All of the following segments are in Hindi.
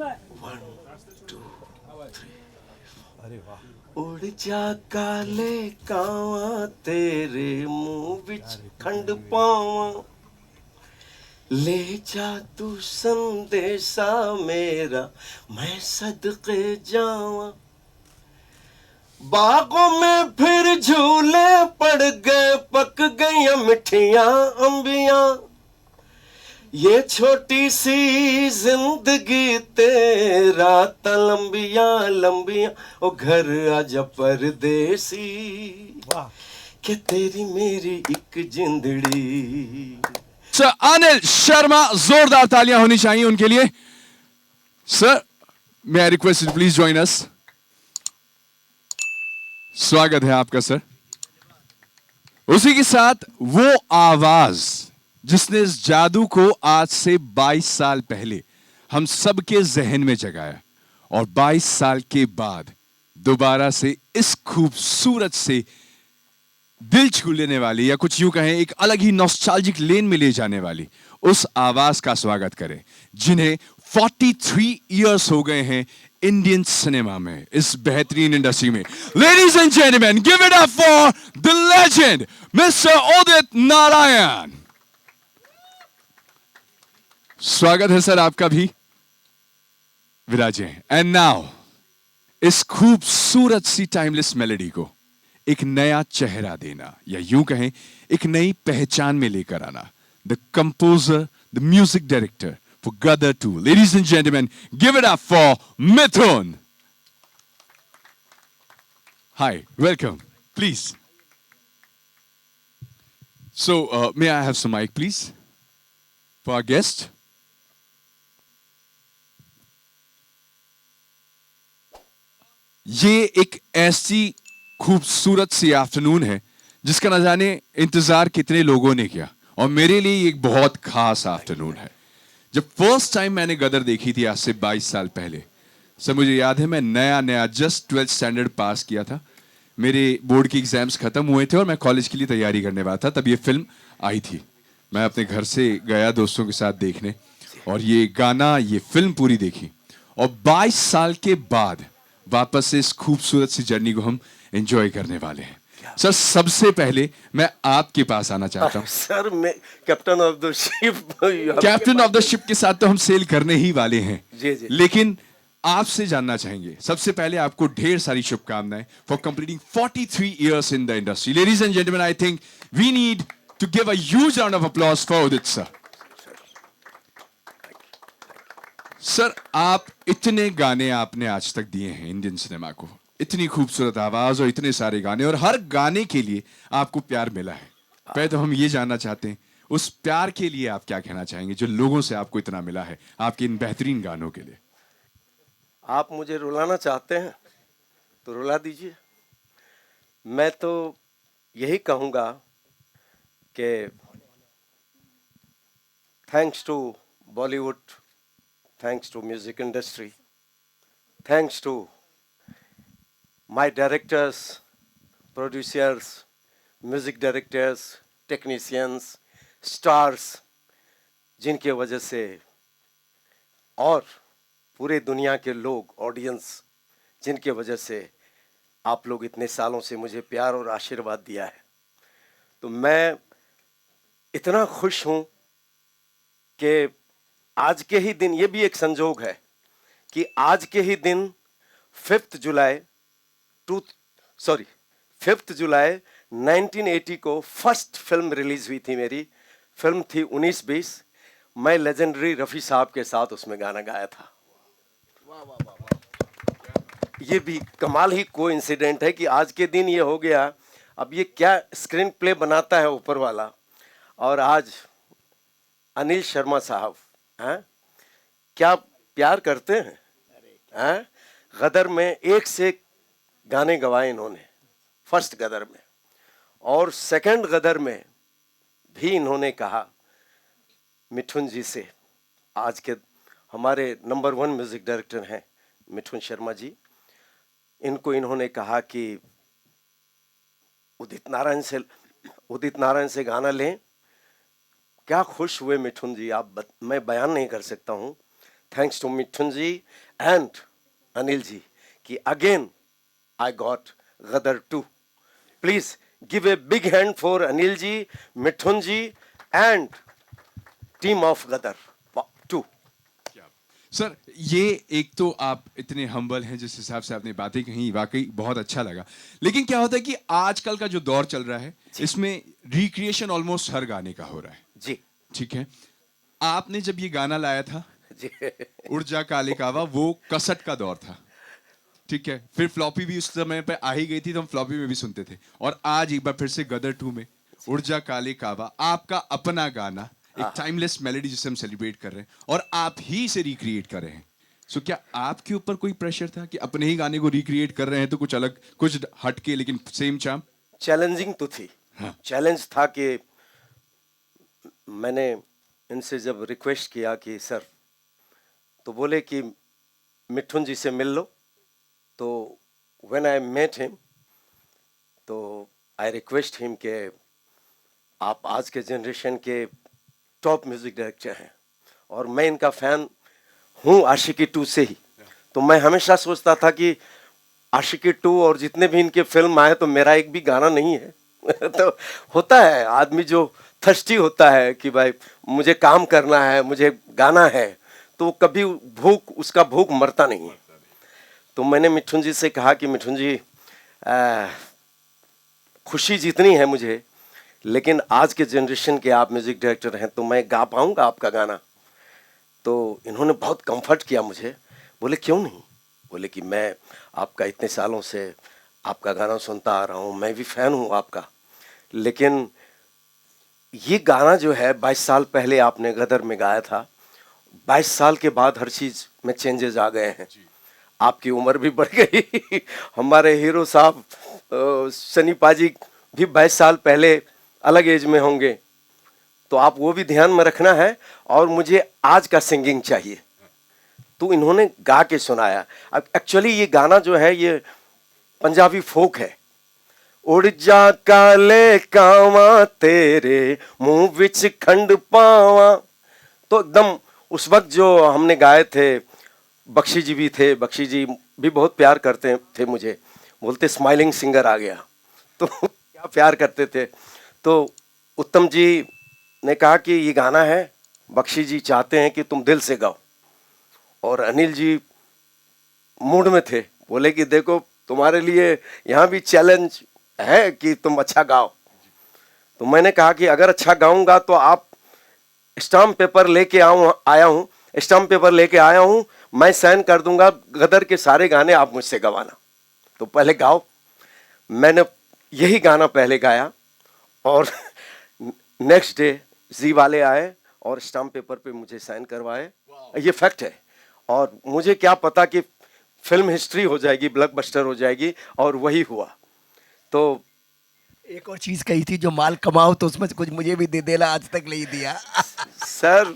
One two three. अरे वाह। उड़ जा काले कावा तेरे मुंह विच खंड पावा, ले जा तू संदेशा मेरा मैं सदके जावा। बागों में फिर झूले पड़ गए, पक गई मिठियां अंबियां, ये छोटी सी जिंदगी तेरा लंबिया लंबिया, ओ घर आजा परदेसी, वाह कि तेरी मेरी एक जिंदड़ी। सर अनिल शर्मा, जोरदार तालियां होनी चाहिए उनके लिए। Sir may I request please join us. स्वागत है आपका सर। उसी के साथ वो आवाज जिसने इस जादू को आज से 22 साल पहले हम सबके जहन में जगाया, और 22 साल के बाद दोबारा से इस खूबसूरत से दिल छू लेने वाली, या कुछ यूं कहें एक अलग ही नॉस्टैल्जिक लेन में ले जाने वाली उस आवाज का स्वागत करें जिन्हें 43 इयर्स हो गए हैं इंडियन सिनेमा में, इस बेहतरीन इंडस्ट्री में। Ladies and gentleman, give it up for the legend mister Udit Narayan. स्वागत है सर आपका भी, विराजे। एंड नाउ इस खूबसूरत सी टाइमलेस मेलोडी को एक नया चेहरा देना, या यूं कहें एक नई पहचान में लेकर आना, the composer, the music director for Gadar 2, ladies and gentleman, give it up for Mithun. Hi, welcome, please. So may I have some mic please for our guest. ये एक ऐसी खूबसूरत सी आफ्टरनून है जिसका न जाने इंतजार कितने लोगों ने किया, और मेरे लिए एक बहुत खास आफ्टरनून है। जब फर्स्ट टाइम मैंने गदर देखी थी आज से 22 साल पहले, सर मुझे याद है मैं नया नया जस्ट 12th स्टैंडर्ड पास किया था, मेरे बोर्ड की एग्जाम्स खत्म हुए थे और मैं कॉलेज के लिए तैयारी करने वाला था, तब ये फिल्म आई थी। मैं अपने घर से गया दोस्तों के साथ देखने, और ये गाना, ये फिल्म पूरी देखी, और 22 साल के बाद वापस से इस खूबसूरत सी जर्नी को हम एंजॉय करने वाले हैं। सर सबसे पहले मैं आपके पास आना चाहता हूं। सर मैं captain of the ship. Captain of the ship के साथ तो हम सेल करने ही वाले हैं, जी जी। लेकिन आपसे जानना चाहेंगे सबसे पहले, आपको ढेर सारी शुभकामनाएं for completing 43 years in the industry. Ladies and gentleman, I think we need to give a huge round of applause for Udit sir. Sir आप इतने गाने आपने आज तक दिए हैं इंडियन सिनेमा को, इतनी खूबसूरत आवाज और इतने सारे गाने, और हर गाने के लिए आपको प्यार मिला है। पहले तो हम ये जानना चाहते हैं उस प्यार के लिए आप क्या कहना चाहेंगे जो लोगों से आपको इतना मिला है आपके इन बेहतरीन गानों के लिए। आप मुझे रुलाना चाहते हैं तो रुला दीजिए। मैं तो यही कहूँगा कि thanks to Bollywood, thanks to music industry, thanks to my directors, producers, music directors, technicians, stars, जिनके वजह से, और पूरे दुनिया के लोग, ऑडियंस, जिनके वजह से आप लोग इतने सालों से मुझे प्यार और आशीर्वाद दिया है। तो मैं इतना खुश हूं कि आज के ही दिन, ये भी एक संजोग है कि आज के ही दिन 5 जुलाई 1980 को फर्स्ट फिल्म रिलीज हुई थी। मेरी फिल्म थी 1920। मैं लेजेंडरी रफ़ी साहब के साथ उसमें गाना गाया था। ये भी कमाल ही कोइंसिडेंट है कि आज के दिन ये हो गया। अब ये क्या स्क्रीन प्ले बनाता है ऊपर वाला, और आज अनिल शर्मा साहब हैं, क्या प्यार करते हैं, हैं? गदर में एक से एक गाने गवाए इन्होंने, फर्स्ट गदर में, और सेकंड गदर में भी इन्होंने कहा मिठुन जी से, आज के हमारे नंबर 1 म्यूजिक डायरेक्टर हैं मिठुन शर्मा जी, इनको इन्होंने कहा कि उदित नारायण से गाना लें। क्या खुश हुए मिठुन जी, मैं बयान नहीं कर सकता हूँ। thanks to Mithun ji and Anil ji, कि again I got Gadar 2. Please give a big hand for Anil ji, Mithun ji and team of Gadar 2. Sir ये एक तो आप इतने हम्बल हैं जिस हिसाब से आपने बातें कही, वाकई बहुत अच्छा लगा। लेकिन क्या होता है कि आजकल का जो दौर चल रहा है इसमें रिक्रिएशन ऑलमोस्ट हर गाने का हो रहा है। जी ठीक है, आपने जब ये गाना लाया था जी उड़ जा काले कावा, वो कसट का दौर था, ठीक है, फिर फ्लॉपी भी उस समय पे आ ही गई थी तो हम फ्लॉपी में भी सुनते थे, और आज एक बार फिर से गदर 2 में उड़ जा काले कावा, आपका अपना गाना, एक टाइमलेस मेलोडी जिसे हम सेलिब्रेट कर रहे हैं और आप ही से रिक्रिएट कर रहे हैं। सो क्या आपके ऊपर कोई प्रेशर था कि अपने ही गाने को रिक्रिएट कर रहे हैं तो कुछ अलग, कुछ हटके लेकिन सेम चार्म? चैलेंजिंग तो थी। हाँ। चैलेंज था कि मैंने इनसे जब रिक्वेस्ट किया कि सर, तो बोले कि मिठुन जी से मिल लो। तो व्हेन आई मेट हिम, तो आई रिक्वेस्ट हिम कि आप आज के जनरेशन के टॉप म्यूजिक डायरेक्टर हैं और मैं इनका फैन हूँ आशिकी 2 से ही। तो मैं हमेशा सोचता था कि आशिकी 2 और जितने भी इनके फिल्म आए तो मेरा एक भी गाना नहीं है। तो होता है आदमी जो थर्स्टी होता है कि भाई मुझे काम करना है, मुझे गाना है, तो कभी उसका भूख मरता नहीं है। तो मैंने मिठुन जी से कहा कि मिठुन जी, खुशी जितनी है मुझे, लेकिन आज के जनरेशन के आप म्यूजिक डायरेक्टर हैं तो मैं गा पाऊंगा आपका गाना? तो इन्होंने बहुत कंफर्ट किया मुझे। बोले क्यों नहीं? बोले कि मैं आपका इतने सालों से आपका गाना सुनता आ रहा हूँ, मैं भी फैन हूँ आपका, लेकिन ये गाना जो है 22 साल पहले आपने गदर में गाया था, 22 साल के बाद हर चीज में चेंजेस आ गए हैं। आपकी उम्र भी बढ़ गई। हमारे हीरो साहब सनी पाजी भी 22 साल पहले अलग एज में होंगे, तो आप वो भी ध्यान में रखना है, और मुझे आज का सिंगिंग चाहिए। तो इन्होंने गा के सुनाया। अब एक्चुअली ये गाना जो है ये पंजाबी फोक है। उड़ जा काले कावा तेरे मुंह विच खंड पावा। तो एकदम उस वक्त जो हमने गाए थे, बख्शी जी भी थे, बख्शी जी भी बहुत प्यार करते थे मुझे, बोलते स्माइलिंग सिंगर आ गया। तो क्या प्यार करते थे। तो उत्तम जी ने कहा कि ये गाना है, बख्शी जी चाहते हैं कि तुम दिल से गाओ, और अनिल जी मूड में थे, बोले कि देखो तुम्हारे लिए यहाँ भी चैलेंज है कि तुम अच्छा गाओ। तो मैंने कहा कि अगर अच्छा गाऊंगा तो आप स्टाम्प पेपर लेके आया हूँ, स्टाम्प पेपर लेके आया हूँ, मैं साइन कर दूंगा, गदर के सारे गाने आप मुझसे गवाना। तो पहले गाओ। मैंने यही गाना पहले गाया, और नेक्स्ट डे जी वाले आए और स्टाम्प पेपर पे मुझे साइन करवाए। ये फैक्ट है, और मुझे क्या पता कि फिल्म हिस्ट्री हो जाएगी, ब्लॉकबस्टर हो जाएगी, और वही हुआ। तो एक और चीज कही थी, जो माल कमाओ तो उसमें से कुछ मुझे भी दे देना, आज तक नहीं दिया। सर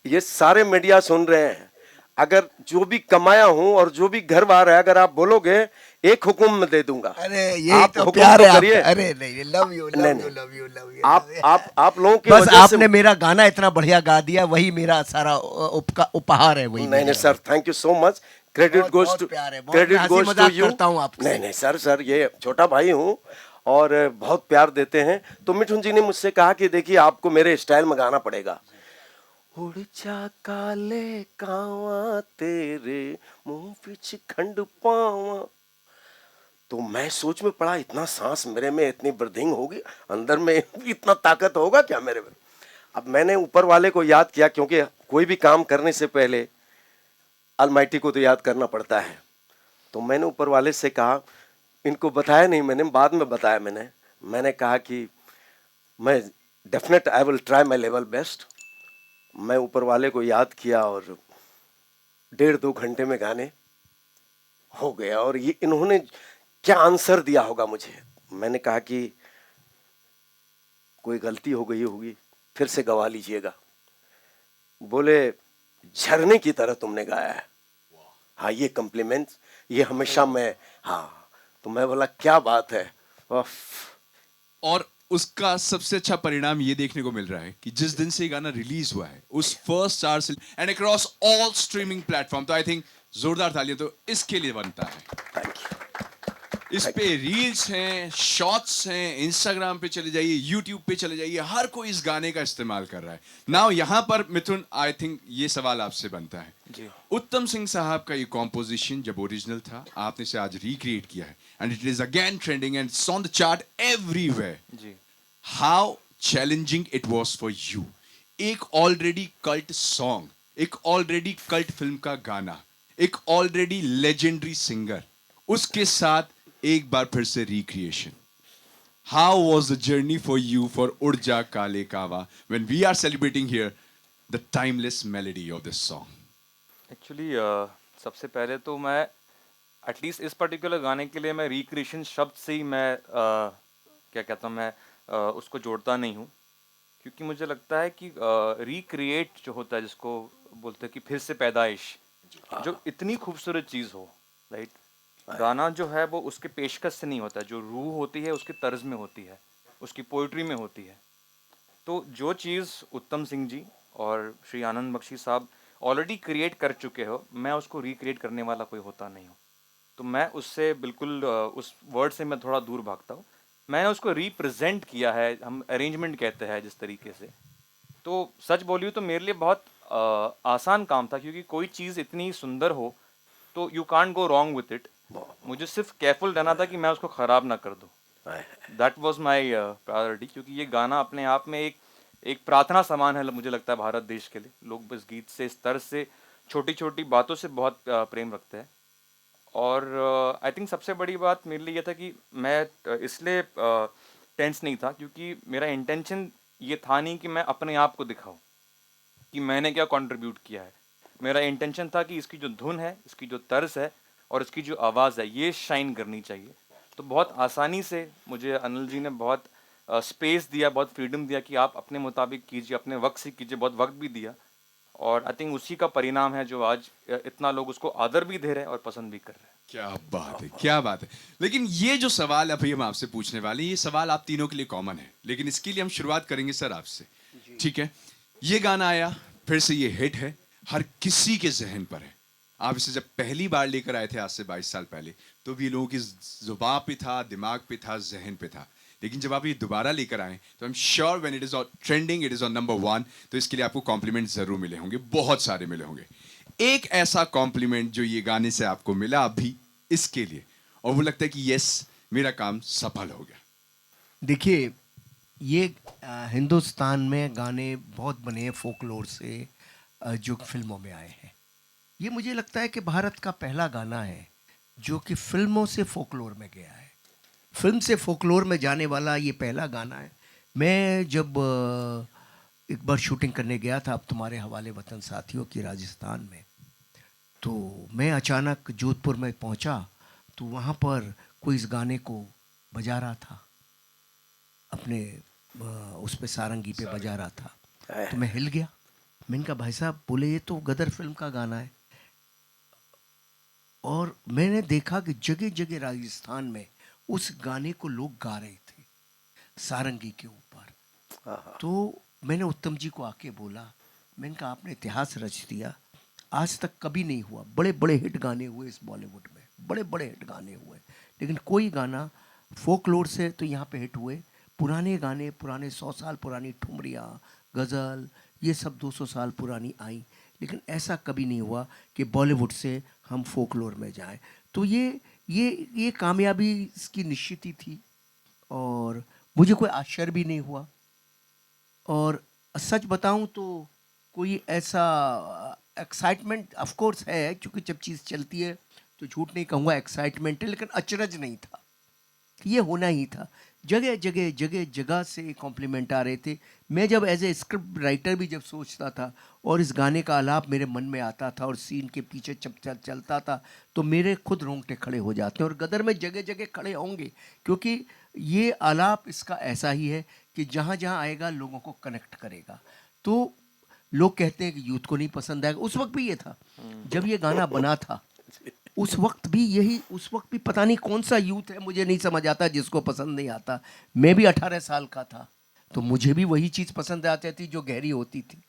ये सारे मीडिया सुन रहे हैं, अगर जो भी कमाया हूं और जो भी घर बार है, अगर आप बोलोगे एक हुक्म में दे दूंगा। अरे ये आप तो हुक्म प्यार तो है करिए। आपका। अरे नहीं, लव यू लव नहीं, you love you love you. आप लोगों की बस वजह आपने से। मेरा गाना इतना बढ़िया गा दिया, वही मेरा सारा उपहार है। वही नहीं नहीं sir, thank you so much. Credit बहुत- गोज बहुत टू प्यार है, बहुत क्रेडिट हंसी गोज टू मजाक यू। करता हूँ आपसे। नहीं नहीं सर ये छोटा भाई हूँ और बहुत प्यार देते हैं। तो मिठुन जी ने मुझसे कहा कि देखिए आपको मेरे स्टाइल में गाना पड़ेगा। उड़ जा काले कावा तेरे मुंह पिछ खंड पावा। तो मैं सोच में पड़ा, इतना सांस मेरे में, इतनी ब्रीथिंग होगी अंदर में, इतना ताकत होगा क्या मेरे में? अब मैंने ऊपर वाले को याद किया, क्योंकि कोई भी काम करने से पहले अलमाइटी को तो याद करना पड़ता है। तो मैंने ऊपर वाले से कहा, इनको बताया नहीं मैंने, बाद में बताया मैंने कहा कि मैं definite I will try my level best. मैं ऊपर वाले को याद किया और 1.5-2 घंटे में गाने हो गया। और ये इन्होंने क्या आंसर दिया होगा मुझे। मैंने कहा कि कोई गलती हो गई होगी, फिर से गवा लीजिएगा। बोले झरने की तरह तुमने गाया है। हाँ ये कॉम्प्लीमेंट्स, ये हमेशा मैं, हाँ। तो मैं बोला क्या बात है। और उसका सबसे अच्छा परिणाम ये देखने को मिल रहा है कि जिस दिन से ये गाना रिलीज हुआ है उस फर्स्ट आवर से and across all streaming platform, तो आई थिंक जोरदार तालियां तो इसके लिए बनता है। इस पे रील्स हैं, शॉर्ट्स हैं, इंस्टाग्राम पे चले जाइए, यूट्यूब पे चले जाइए, हर कोई इस गाने का इस्तेमाल कर रहा है। नाउ यहाँ पर मिथुन, आई थिंक ये सवाल आपसे बनता है जी। उत्तम सिंह साहब का ये कॉम्पोजिशन जब ओरिजिनल था, आपने इसे आज रिक्रिएट किया है and it is again trending and it's on the chart everywhere. जी। How challenging it was for you, एक ऑलरेडी कल्ट सॉन्ग, एक ऑलरेडी कल्ट फिल्म का गाना, एक ऑलरेडी लेजेंडरी सिंगर, उसके साथ एक बार फिर से recreation. How was the journey for you for Udd Ja Kaale Kaava when we are celebrating here the timeless melody of this song? Actually सबसे पहले तो मैं एटलीस्ट इस पर्टिकुलर गाने के लिए मैं रिक्रिएशन शब्द से ही मैं क्या कहता हूँ, मैं उसको जोड़ता नहीं हूँ, क्योंकि मुझे लगता है कि रिक्रिएट जो होता है, जिसको बोलते हैं कि फिर से पैदाइश, जो इतनी खूबसूरत चीज़ हो, राइट, गाना जो है वो उसके पेशकश से नहीं होता, जो रूह होती है उसके तर्ज में होती है, उसकी पोइट्री में होती है। तो जो चीज़ उत्तम सिंह जी और श्री आनंद बख्शी साहब ऑलरेडी क्रिएट कर चुके हो, मैं उसको रिक्रिएट करने वाला कोई होता नहीं हूँ। तो मैं उससे बिल्कुल उस वर्ड से मैं थोड़ा दूर भागता हूँ। मैंने उसको रिप्रेजेंट किया है, हम अरेंजमेंट कहते हैं जिस तरीके से। तो सच बोलिए तो मेरे लिए बहुत आसान काम था, क्योंकि कोई चीज़ इतनी सुंदर हो तो you can't go wrong with it. मुझे सिर्फ केयरफुल रहना था कि मैं उसको ख़राब ना कर दूँ। दैट वाज माय प्रायोरिटी, क्योंकि ये गाना अपने आप में एक प्रार्थना समान है, मुझे लगता है भारत देश के लिए। लोग इस गीत से, इस तर्ज से, छोटी छोटी बातों से बहुत प्रेम रखते हैं। और आई थिंक सबसे बड़ी बात मेरे लिए ये था कि मैं इसलिए टेंस नहीं था, क्योंकि मेरा इंटेंशन ये था नहीं कि मैं अपने आप को दिखाऊं कि मैंने क्या कंट्रीब्यूट किया है। मेरा इंटेंशन था कि इसकी जो धुन है, इसकी जो तर्ज है और इसकी जो आवाज़ है, ये शाइन करनी चाहिए। तो बहुत आसानी से मुझे अनिल जी ने बहुत स्पेस दिया, बहुत फ्रीडम दिया कि आप अपने मुताबिक कीजिए, अपने वक्त से कीजिए, बहुत वक्त भी दिया। और आई थिंक उसी का परिणाम है जो आज इतना लोग उसको आदर भी दे रहे हैं और पसंद भी कर रहे हैं। क्या बात है, क्या बात है। लेकिन ये जो सवाल अभी हम आपसे पूछने वाले हैं, ये सवाल आप तीनों के लिए कॉमन है, लेकिन इसके लिए हम शुरुआत करेंगे सर आपसे। ठीक है, ये गाना आया, फिर से ये हिट है, हर किसी के जहन पर है। आप इसे जब पहली बार लेकर आए थे आज से 22 साल पहले, तो भी लोगों की जुबान पे था, दिमाग पे था, जहन पे था। लेकिन जब आप ये दोबारा लेकर आए तो I am sure when it is on trending, it is on number 1, तो इसके लिए आपको कॉम्प्लीमेंट जरूर मिले होंगे, बहुत सारे मिले होंगे। एक ऐसा कॉम्प्लीमेंट जो ये गाने से आपको मिला अभी इसके लिए, और वो लगता है कि यस, मेरा काम सफल हो गया। देखिए, ये हिंदुस्तान में गाने बहुत बने हैं फोकलोर से, जो फिल्मों में आए हैं। ये मुझे लगता है कि भारत का पहला गाना है जो कि फिल्मों से फोकलोर में गया है। फिल्म से फोकलोर में जाने वाला ये पहला गाना है। मैं जब एक बार शूटिंग करने गया था अब तुम्हारे हवाले वतन साथियों की राजस्थान में, तो मैं अचानक जोधपुर में पहुंचा तो वहाँ पर कोई इस गाने को बजा रहा था, अपने उस पे सारंगी पे बजा रहा था। तो मैं हिल गया। मैंने कहा भाई साहब, बोले ये तो गदर फिल्म का गाना है। और मैंने देखा कि जगह जगह राजस्थान में उस गाने को लोग गा रहे थे सारंगी के ऊपर। तो मैंने उत्तम जी को आके बोला, मैंने कहा आपने इतिहास रच दिया, आज तक कभी नहीं हुआ। बड़े बड़े हिट गाने हुए इस बॉलीवुड में, बड़े बड़े हिट गाने हुए, लेकिन कोई गाना फोकलोर से तो यहाँ पे हिट हुए। पुराने गाने, पुराने 100 साल पुरानी ठुमरियाँ, गज़ल, ये सब 200 साल पुरानी आई, लेकिन ऐसा कभी नहीं हुआ कि बॉलीवुड से हम फोकलोर में जाएं। तो ये कामयाबी इसकी निश्चित ही थी और मुझे कोई आश्चर्य भी नहीं हुआ। और सच बताऊं तो कोई ऐसा एक्साइटमेंट ऑफ कोर्स है, क्योंकि जब चीज़ चलती है तो झूठ नहीं कहूँगा एक्साइटमेंट है, लेकिन अचरज नहीं था, ये होना ही था। जगह जगह जगह जगह से कॉम्प्लीमेंट आ रहे थे। मैं जब एज ए स्क्रिप्ट राइटर भी जब सोचता था और इस गाने का आलाप मेरे मन में आता था और सीन के पीछे चलता था, तो मेरे खुद रोंगटे खड़े हो जाते हैं। और गदर में जगह जगह खड़े होंगे, क्योंकि ये आलाप इसका ऐसा ही है कि जहाँ जहाँ आएगा लोगों को कनेक्ट करेगा। तो लोग कहते हैं कि यूथ को नहीं पसंद आएगा, उस वक्त भी ये था जब ये गाना बना था। उस वक्त भी यही, उस वक्त भी पता नहीं कौन सा यूथ है, मुझे नहीं समझ आता, जिसको पसंद नहीं आता। मैं भी 18 साल का था तो मुझे भी वही चीज़ पसंद आती थी जो गहरी होती थी।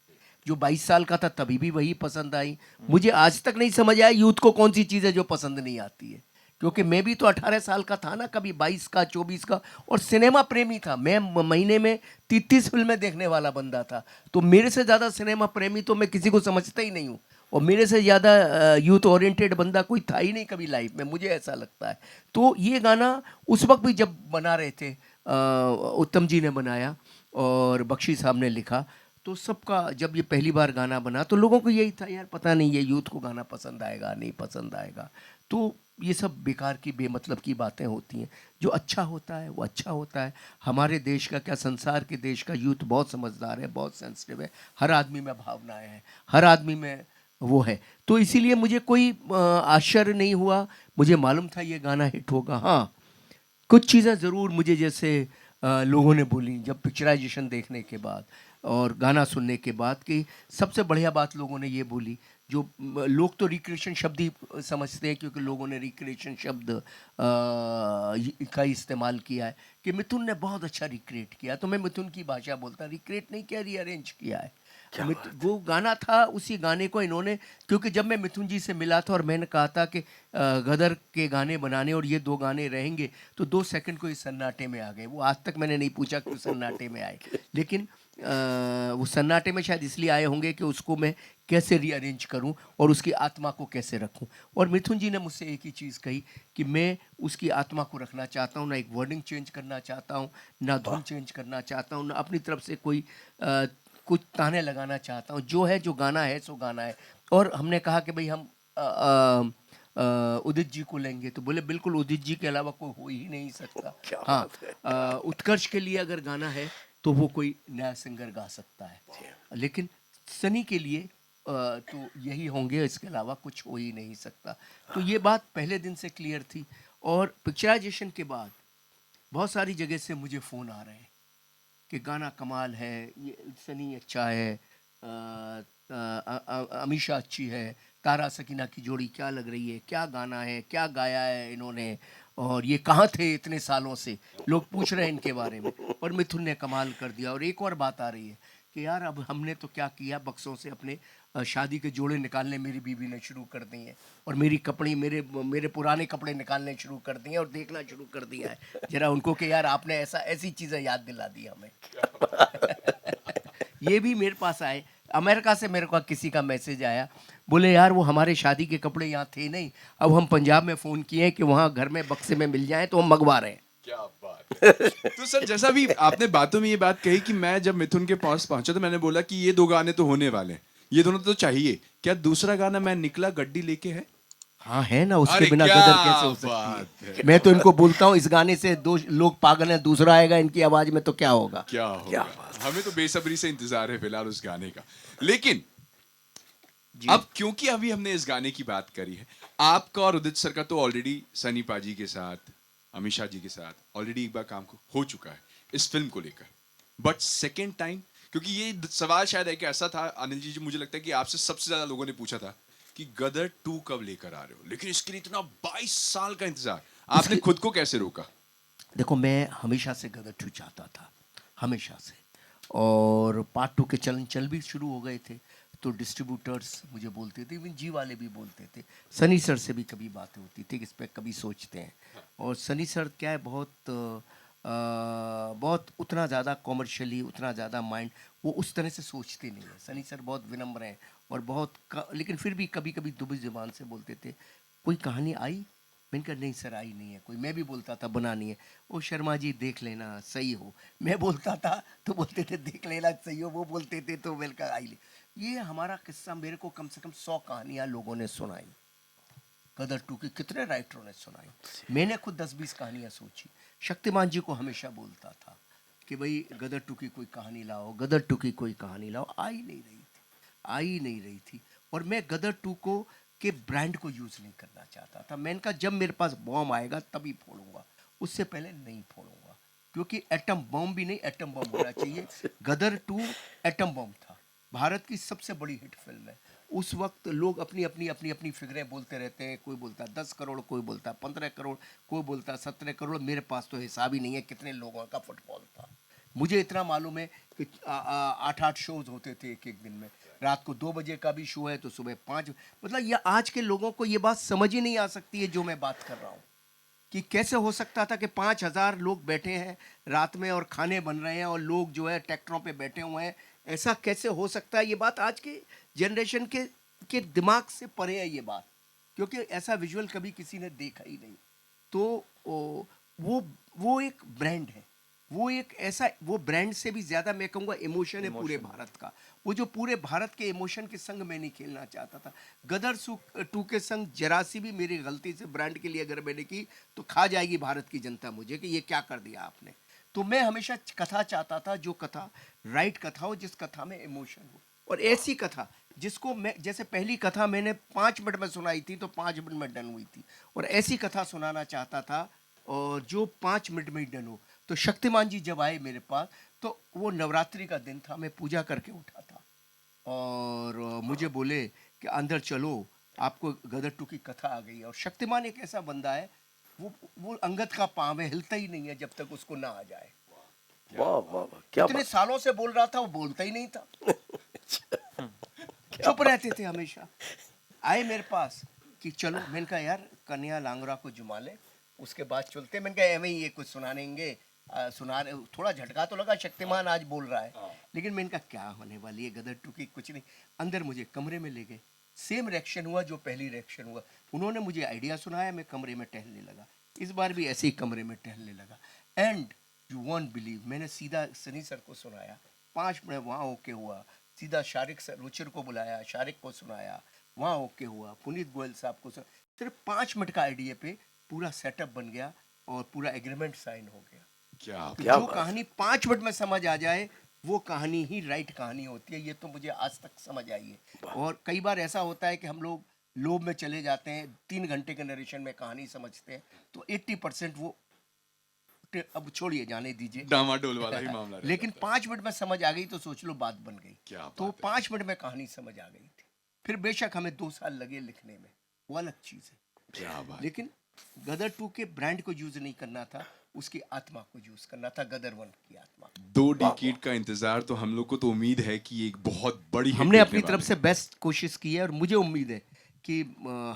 जो 22 साल का था तभी भी वही पसंद आई। मुझे आज तक नहीं समझ आया यूथ को कौन सी चीज़ है जो पसंद नहीं आती है, क्योंकि मैं भी तो 18 साल का था ना, कभी 22 का, 24 का, और सिनेमा प्रेमी था मैं। महीने में 33 फिल्में देखने वाला बंदा था। तो मेरे से ज़्यादा सिनेमा प्रेमी तो मैं किसी को समझता ही नहीं हूँ, और मेरे से ज़्यादा यूथ ओरिएंटेड बंदा कोई था ही नहीं कभी लाइफ में, मुझे ऐसा लगता है। तो ये गाना उस वक्त भी जब बना रहे थे, उत्तम जी ने बनाया और बख्शी साहब ने लिखा, तो सबका जब ये पहली बार गाना बना तो लोगों को यही था, यार पता नहीं ये यूथ को गाना पसंद आएगा नहीं पसंद आएगा। तो ये सब बेकार की बेमतलब की बातें होती हैं। जो अच्छा होता है वो अच्छा होता है। हमारे देश का क्या, संसार के देश का यूथ बहुत समझदार है, बहुत सेंसिटिव है। हर आदमी में भावनाएं हैं, हर आदमी में वो है। तो इसीलिए मुझे कोई आश्चर्य नहीं हुआ, मुझे मालूम था ये गाना हिट होगा। हाँ, कुछ चीज़ें ज़रूर मुझे, जैसे लोगों ने बोली जब पिक्चराइजेशन देखने के बाद और गाना सुनने के बाद, कि सबसे बढ़िया बात लोगों ने ये बोली, जो लोग तो रिक्रिएशन शब्द ही समझते हैं, क्योंकि लोगों ने रिक्रिएशन शब्द का इस्तेमाल किया है, कि मिथुन ने बहुत अच्छा रिक्रिएट किया। तो मैं मिथुन की भाषा बोलता, रिक्रिएट नहीं किया, रीअरेंज किया है। वो गाना था, उसी गाने को इन्होंने, क्योंकि जब मैं मिथुन जी से मिला था और मैंने कहा था कि गदर के गाने बनाने और ये 2 गाने रहेंगे, तो 2 सेकंड को इस सन्नाटे में आ गए। वो आज तक मैंने नहीं पूछा क्यों सन्नाटे में आए, लेकिन वो सन्नाटे में शायद इसलिए आए होंगे कि उसको मैं कैसे रीअरेंज करूं और उसकी आत्मा को कैसे रखूं। और मिथुन जी ने मुझसे एक ही चीज़ कही कि मैं उसकी आत्मा को रखना चाहता हूं, ना एक वर्डिंग चेंज करना चाहता हूं, ना धुन चेंज करना चाहता हूं, ना अपनी तरफ से कोई कुछ ताने लगाना चाहता हूँ। जो है, जो गाना है सो गाना है। और हमने कहा कि भाई हम उदित जी को लेंगे, तो बोले बिल्कुल, उदित जी के अलावा कोई हो ही नहीं सकता। हाँ, उत्कर्ष के लिए अगर गाना है तो वो कोई नया सिंगर गा सकता है, लेकिन सनी के लिए तो यही होंगे, इसके अलावा कुछ हो ही नहीं सकता। तो ये बात पहले दिन से क्लियर थी। और पिक्चराइजेशन के बाद बहुत सारी जगह से मुझे फ़ोन आ रहे हैं कि गाना कमाल है, ये सनी अच्छा है, अमीषा अच्छी है, तारा सकीना की जोड़ी क्या लग रही है, क्या गाना है, क्या गाया है इन्होंने, और ये कहाँ थे इतने सालों से, लोग पूछ रहे हैं इनके बारे में। और मिथुन ने कमाल कर दिया। और एक और बात आ रही है कि यार अब हमने तो क्या किया, बक्सों से अपने शादी के जोड़े निकालने मेरी बीवी ने शुरू कर दिए हैं, और मेरी कपड़े, मेरे पुराने कपड़े निकालने शुरू कर दिए हैं, और देखना शुरू कर दिया है जरा उनको कि यार आपने ऐसी चीज़ें याद दिला दी हमें। ये भी मेरे पास आए, अमेरिका से मेरे को किसी का मैसेज आया, बोले यार वो हमारे शादी के कपड़े यहाँ थे नहीं, अब हम पंजाब में फ़ोन किए हैं कि वहाँ घर में बक्से में मिल जाएं, तो हम मंगवा रहे हैं। क्या बात है। तो सर, जैसा भी आपने बातों में ये बात कही कि मैं जब मिथुन के पास पहुंचा तो मैंने बोला कि ये 2 गाने तो होने वाले हैं, ये दोनों तो चाहिए। क्या दूसरा गाना मैं निकला गड्डी लेके है? हाँ है ना, उसके अरे बिना क्या गदर कैसे हो बात सकती है। है। मैं तो इनको बोलता हूँ, इस गाने से 2 लोग पागल हैं, दूसरा आएगा इनकी आवाज में तो क्या होगा। क्या होगा? हमें तो बेसब्री से इंतजार है फिलहाल उस गाने का। लेकिन अब क्योंकि अभी हमने इस गाने की बात करी है, आपका और उदित सर का तो ऑलरेडी सनी पाजी के साथ, अमीषा जी के साथ ऑलरेडी एक बार काम हो चुका है इस फिल्म को लेकर, बट सेकेंड टाइम, क्योंकि ये सवाल शायद है कि ऐसा था अनिल जी, मुझे लगता है कि आपसे सबसे ज्यादा लोगों ने पूछा था कि गदर 2 कब लेकर आ रहे हो, लेकिन इसके लिए इतना 22 साल का इंतजार, आपने खुद को कैसे रोका? देखो, मैं हमेशा से गदर 2 चाहता था, हमेशा से। और पार्ट 2 के चलन चल भी शुरू हो गए थे, तो डिस्ट्रीब्यूटर्स मुझे बोलते थे, इवन जी वाले भी बोलते थे, सनी सर से भी कभी बातें होती थी कि इस पर कभी सोचते हैं। और सनी सर क्या है, बहुत उतना ज़्यादा कॉमर्शियली, उतना ज़्यादा माइंड, वो उस तरह से सोचते नहीं है। सनी सर बहुत विनम्र हैं और लेकिन फिर भी कभी कभी दुबी ज़ुबान से बोलते थे, कोई कहानी आई? मैंने कहा नहीं सर, आई नहीं है कोई। मैं भी बोलता था बनानी है, ओ शर्मा जी देख लेना सही हो। मैं बोलता था तो बोलते थे देख लेना सही हो, वो बोलते थे तो मैंने कहा आई ले। ये हमारा किस्सा मेरे को कम से कम 100 कहानियाँ लोगों ने सुनाई, गदर 2 की कितने राइटरों ने सुनाई, मैंने खुद 10-20 कहानियाँ सोची। शक्तिमान जी को हमेशा बोलता था कि भाई गदर 2 की कोई कहानी लाओ, गदर 2 की कोई कहानी लाओ। आई नहीं रही थी। और मैं गदर 2 को के ब्रांड को यूज़ नहीं करना चाहता था। मैंने कहा जब मेरे पास बॉम्ब आएगा तभी फोड़ूंगा, उससे पहले नहीं फोड़ूंगा, क्योंकि एटम बॉम्ब भी नहीं, एटम बॉम्ब होना चाहिए। गदर 2 एटम बॉम्ब था, भारत की सबसे बड़ी हिट फिल्म है, उस वक्त लोग अपनी अपनी अपनी अपनी फिगरें बोलते रहते हैं, कोई बोलता 10 करोड़, कोई बोलता 15 करोड़, कोई बोलता 17 करोड़। मेरे पास तो हिसाब ही नहीं है कितने लोगों का फुटबॉल था। मुझे इतना मालूम है कि 8-8 शोज होते थे एक एक दिन में। रात को 2 बजे का भी शो है तो सुबह 5। मतलब ये आज के लोगों को ये बात समझ ही नहीं आ सकती है जो मैं बात कर रहा हूँ, कि कैसे हो सकता था कि 5,000 लोग बैठे हैं रात में और खाने बन रहे हैं और लोग जो है ट्रैक्टरों पे बैठे हुए हैं। ऐसा कैसे हो सकता है? ये बात आज के जनरेशन के दिमाग से परे है ये बात, क्योंकि ऐसा विजुअल कभी किसी ने देखा ही नहीं। तो वो एक ब्रांड है, वो एक ऐसा, वो ब्रांड से भी ज़्यादा मैं कहूँगा इमोशन है पूरे भारत का। वो जो पूरे भारत के इमोशन के संग मैं नहीं खेलना चाहता था। गदर 2 के संग जरा सी भी मेरी गलती से ब्रांड के लिए अगर मैंने की तो खा जाएगी भारत की जनता मुझे कि ये क्या कर दिया आपने। तो मैं हमेशा कथा चाहता था, जो कथा राइट कथा हो, जिस कथा में इमोशन हो, और ऐसी कथा जिसको मैं, जैसे पहली कथा मैंने 5 मिनट में सुनाई थी तो 5 मिनट में डन हुई थी, और ऐसी कथा सुनाना चाहता था और जो 5 मिनट में ही डन हो। तो शक्तिमान जी जब आए मेरे पास तो वो नवरात्रि का दिन था, मैं पूजा करके उठा था और मुझे बोले कि अंदर चलो, आपको गदर 2 की कथा आ गई है। और शक्तिमान एक ऐसा बंदा है, वो अंगद का पाँव है, हिलता ही नहीं है जब तक उसको ना आ जाए। वाह वाह वाह, क्या इतने सालों से बोल रहा था, वो बोलता ही नहीं था, चुप रहते थे हमेशा। आए मेरे पास कि चलो, मैंने कहा यार कन्या लांगरा को जुमा ले, उसके बाद चलते। मैंने कहा एवं ही ये कुछ सुनानेंगे, सुना रहे। थोड़ा झटका तो लगा, शक्तिमान आज बोल रहा है, लेकिन मैंने कहा क्या होने वाली है गदर 2 की, कुछ नहीं। अंदर मुझे कमरे में ले गए, सेम रिएक्शन हुआ जो पहली रिएक्शन हुआ। उन्होंने मुझे आइडिया सुनाया, मैं कमरे में टहलने लगा। इस बार भी ऐसे ही कमरे में टहलने लगा। एंड यू वॉन्ट बिलीव, मैंने सीधा सनी सर को सुनाया, 5 मिनट वहाँ ओके हुआ। सीधा शारिक सर, रुचिर को बुलाया, शारिक को सुनाया, वहाँ ओके हुआ। पुनीत गोयल साहब को सिर्फ 5 मिनट का आइडिया पे पूरा सेटअप बन गया और पूरा एग्रीमेंट साइन हो गया। तो क्या जो कहानी 5 मिनट में समझ आ जाए वो कहानी ही राइट कहानी होती है। ये तो मुझे आज तक समझ आई है। और कई बार ऐसा होता है कि हम लोग लोभ में चले जाते हैं, 3 घंटे के नरेशन में कहानी समझते हैं, तो 80% वो अब छोड़िए, जाने दीजिए, डामाडोल वाला ही मामला रहता लेकिन था। 5 मिनट में समझ आ गई तो सोच लो बात बन गई। क्या तो बात है। 5 मिनट में कहानी समझ आ गई थी। फिर बेशक हमें 2 साल लगे लिखने में, वो अलग चीज़ है, क्या बात। लेकिन गदर 2 के ब्रांड को यूज नहीं करना था, उसकी आत्मा को यूज करना था, गदर 1 की आत्मा। 2 डिकेड का इंतजार, तो हम लोग को तो उम्मीद है कि ये एक बहुत बड़ी हिट हमने देखने अपनी तरफ वाले से बेस्ट कोशिश की है और मुझे उम्मीद है कि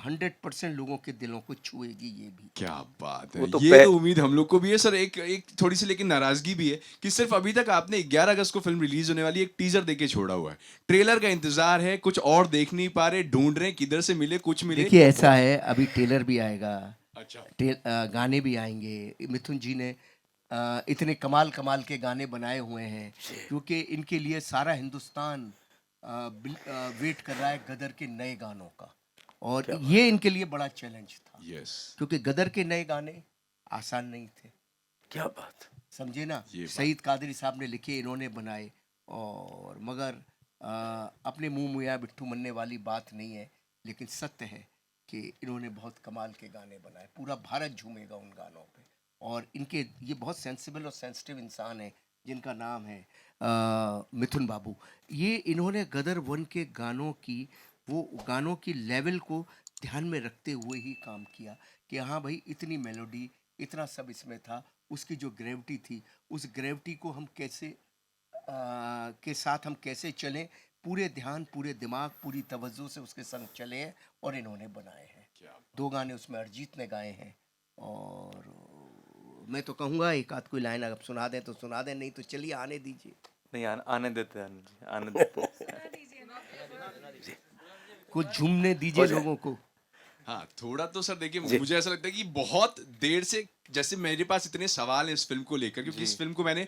100% लोगों के दिलों को छुएगी ये भी। क्या बात है। वो तो ये तो उम्मीद हम लोग को भी है सर। एक थोड़ी सी लेकिन नाराजगी भी है कि सिर्फ अभी तक आपने 11 अगस्त को फिल्म रिलीज होने वाली एक टीजर देके छोड़ा हुआ है। ट्रेलर का इंतजार है, कुछ और देख नहीं पा रहे, ढूंढ रहे हैं किधर से मिले, कुछ मिले। देखिए ऐसा है, अभी ट्रेलर भी आएगा, अच्छा। गाने भी आएंगे। मिथुन जी ने इतने कमाल कमाल के गाने बनाए हुए हैं, क्योंकि इनके लिए सारा हिंदुस्तान वेट कर रहा है गदर के नए गानों का, और ये इनके लिए बड़ा चैलेंज था, यस। क्योंकि गदर के नए गाने आसान नहीं थे। क्या बात। समझे ना, ये बात। सईद कादरी साहब ने लिखे, इन्होंने बनाए, और मगर अपने मुंह मुया बिट्ठू मनने वाली बात नहीं है, लेकिन सत्य है कि इन्होंने बहुत कमाल के गाने बनाए। पूरा भारत झूमेगा उन गानों पे। और इनके, ये बहुत सेंसिबल और सेंसिटिव इंसान है जिनका नाम है मिथुन बाबू। ये इन्होंने गदर 1 के गानों की, वो गानों की लेवल को ध्यान में रखते हुए ही काम किया कि हाँ भाई, इतनी मेलोडी, इतना सब इसमें था। उसकी जो ग्रेविटी थी, उस ग्रेविटी को हम कैसे के साथ हम कैसे चलें, पूरे ध्यान, पूरे दिमाग, पूरी तवज्जो से उसके संग चले हैं, और इन्होंने बनाए हैं। 2 गाने उसमें अरिजीत ने गाए हैं, और मैं तो कहूँगा एक आध कोई लाइन अगर सुना दें तो सुना दें, नहीं तो चलिए आने दीजिए। नहीं, आने देते हैं, आने देते हैं। कुछ झूमने दीजिए लोगों को। हाँ, थोड़ा तो सर देखिए, मुझे ऐसा लगता है कि बहुत देर से, जैसे मेरे पास इतने सवाल हैं इस फिल्म को लेकर, क्योंकि इस फिल्म को मैंने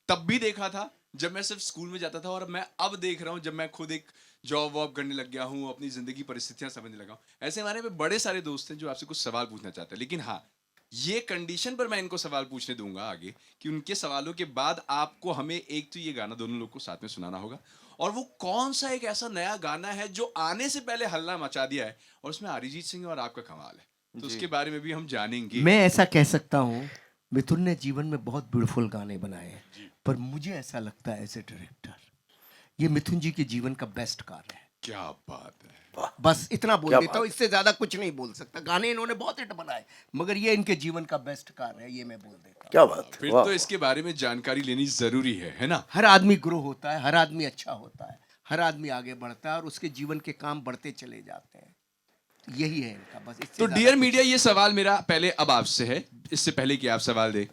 तब भी देखा था जब मैं सिर्फ स्कूल में जाता था, और मैं अब देख रहा हूँ जब मैं खुद एक जॉब वॉब करने लग गया हूँ, अपनी जिंदगी परिस्थितियां समझने लगा हूँ। ऐसे हमारे में बड़े सारे दोस्त हैं जो आपसे कुछ सवाल पूछना चाहते हैं, लेकिन हाँ, ये कंडीशन पर मैं इनको सवाल पूछने दूंगा आगे कि उनके सवालों के बाद आपको हमें एक तो ये गाना दोनों लोग को साथ में सुनाना होगा, और वो कौन सा एक ऐसा नया गाना है जो आने से पहले हल्ला मचा दिया है, और उसमें अरिजीत सिंह और आपका कमाल है, तो उसके बारे में भी हम जानेंगे। मैं ऐसा कह सकता हूँ, मिथुन ने जीवन में बहुत ब्यूटीफुल गाने बनाए हैं, पर मुझे ऐसा लगता है एज ए डायरेक्टर, ये मिथुन जी के जीवन का बेस्ट कार्य है। क्या बात है। बस इतना बोल क्या देता हूँ, बात इससे ज्यादा कुछ नहीं बोल सकता। गाने इन्होंने बहुत हिट बनाए, मगर ये इनके जीवन का बेस्ट कार्य है, ये मैं बोल देता हूँ। क्या बात है, फिर वाह, तो इसके बारे में जानकारी लेनी जरूरी है ना। हर आदमी ग्रो होता है, हर आदमी अच्छा होता है, हर आदमी आगे बढ़ता है और उसके जीवन के काम बढ़ते चले जाते हैं। तो यही है इनका, बस इससे तो ज्यादा डियर कुछ मीडिया, ये सवाल मेरा पहले अब आपसे है, इससे पहले कि आप सवाल दें,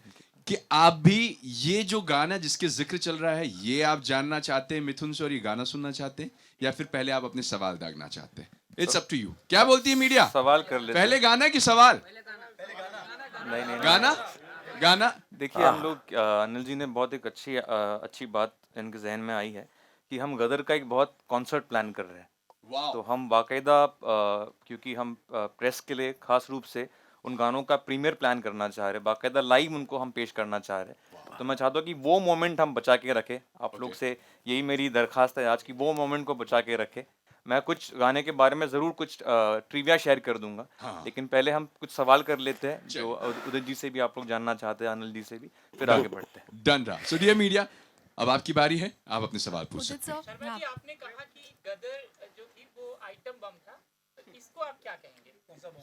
कि आप भी ये जो गाना जिसके जिक्र चल रहा है ये आप जानना चाहते हैं मिथुन से और ये गाना सुनना चाहते हैं, या फिर पहले आप अपने सवाल दागना चाहते हैं? It's up to you. क्या बोलती है मीडिया? सवाल कर लेते पहले हैं। गाना कि सवाल? नहीं नहीं गाना। नहीं। गाना। देखिए हम लोग अनिल जी ने बहुत एक अच्छी बात इनके जहन में आई है कि हम गदर का एक बहुत कॉन्सर्ट प्लान कर रहे हैं। तो हम बाकायदा क्योंकि हम प्रेस के लिए खास रूप से उन गानों का प्रीमियर प्लान करना चाह रहे हैं, बाकायदा लाइव उनको हम पेश करना चाह रहे हैं। तो मैं चाहता हूँ कि वो मोमेंट हम बचा के रखें। आप लोग से यही मेरी दरखास्त है आज की, वो मोमेंट को बचा के रखें। मैं कुछ गाने के बारे में ज़रूर कुछ ट्रिविया शेयर कर दूंगा, लेकिन पहले हम कुछ सवाल कर लेते हैं जो उदित जी से भी आप लोग जानना चाहते हैं, अनिल जी से भी, फिर आगे बढ़ते हैं। डन रहा। सो डियर मीडिया, अब आपकी बारी है, आप अपने सवाल पूछ उदित सकते हैं। सर, शर्मा जी, आपने कहा कि गदर जो थी वो आइटम बम था, तो इसको आप क्या कहेंगे?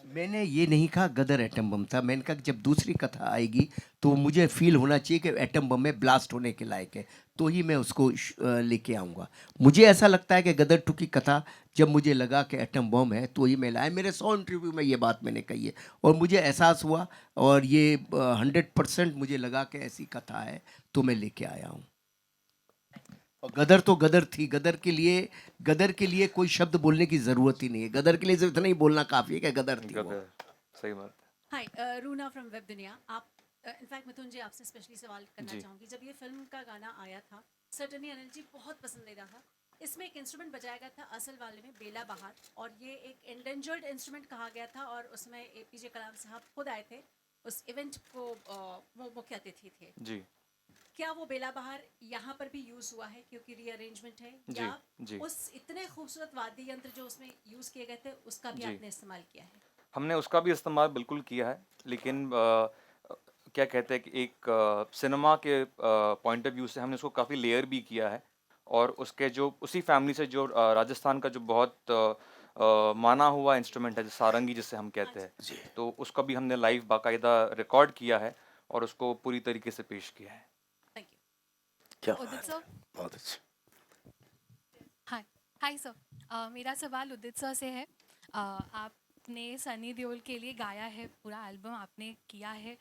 मैंने ये नहीं कहा गदर एटम बम था। मैंने कहा कि जब दूसरी कथा आएगी तो मुझे फील होना चाहिए कि एटम बम में ब्लास्ट होने के लायक है, तो ही मैं उसको लेके आऊँगा। मुझे ऐसा लगता है कि गदर टू की कथा जब मुझे लगा कि एटम बम है तो ही मैं लाया। मेरे 100 इंटरव्यू में ये बात मैंने कही है और मुझे एहसास हुआ, और ये 100% मुझे लगा कि ऐसी कथा है तो मैं लेके आया हूँ। और गदर तो गदर थी, गदर के लिए कोई शब्द बोलने की ज़रूरत ही नहीं है। गदर के लिए सिर्फ इतना ही बोलना काफ़ी है कि गदर थी वो। गदर, सही बात है। हाय, रूना फ्रॉम वेब दुनिया। आप इनफैक्ट मिथुन जी आपसे स्पेशली सवाल करना जी। चाहूँगी। जब ये फिल्म का गाना आया था, सर्टनली अनिल जी बहुत पसंदीदा था। इसमें एक इंस्ट्रूमेंट बजाया गया था असल वाले में, बेला बहार, और ये एक एंडेंजर्ड इंस्ट्रूमेंट कहा गया था, और उसमें APJ कलाम साहब खुद आए थे उस इवेंट को, वो मुख्य अतिथि थे। जी क्या वो बेला बहार यहाँ पर भी यूज़ हुआ है क्योंकि रीअरेंजमेंट है, जी, या जी। उस इतने खूबसूरत वाद्य यंत्र जो उसमें यूज़ किए गए थे उसका भी जी। आपने इस्तेमाल किया है? हमने उसका भी इस्तेमाल बिल्कुल किया है, लेकिन क्या कहते हैं कि एक सिनेमा के पॉइंट ऑफ व्यू से हमने उसको काफ़ी लेयर भी किया है। और उसके जो उसी फैमिली से जो राजस्थान का जो बहुत माना हुआ इंस्ट्रूमेंट है, जो सारंगी जिसे हम कहते हैं, तो उसका भी हमने लाइव बाकायदा रिकॉर्ड किया है और उसको पूरी तरीके से पेश किया है। Thank you. क्या उदित बात है, सर। बहुत अच्छा। हाय हाय सर, मेरा सवाल उदित सर से है। आपने सनी देओल के लिए गाया है, पूरा एल्बम आपने किया है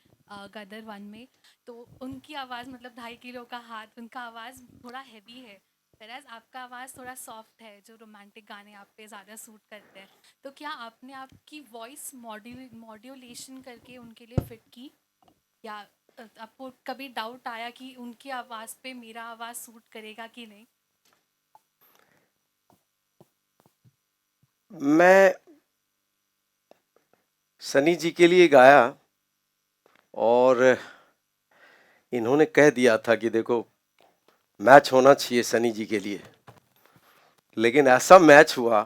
गदर 1 में, तो उनकी आवाज़ मतलब 2.5 किलो का हाथ, उनका आवाज़ थोड़ा हैवी है, whereas आपका आवाज़ थोड़ा सॉफ्ट है, जो रोमांटिक गाने आप पे ज़्यादा सूट करते हैं। तो क्या आपने आपकी वॉइस मॉड्यूलेशन करके उनके लिए फिट की, या आपको कभी डाउट आया कि उनकी आवाज़ पे मेरा आवाज़ सूट करेगा कि नहीं? मैं सनी जी के लिए गाया और इन्होंने कह दिया था कि देखो मैच होना चाहिए सनी जी के लिए, लेकिन ऐसा मैच हुआ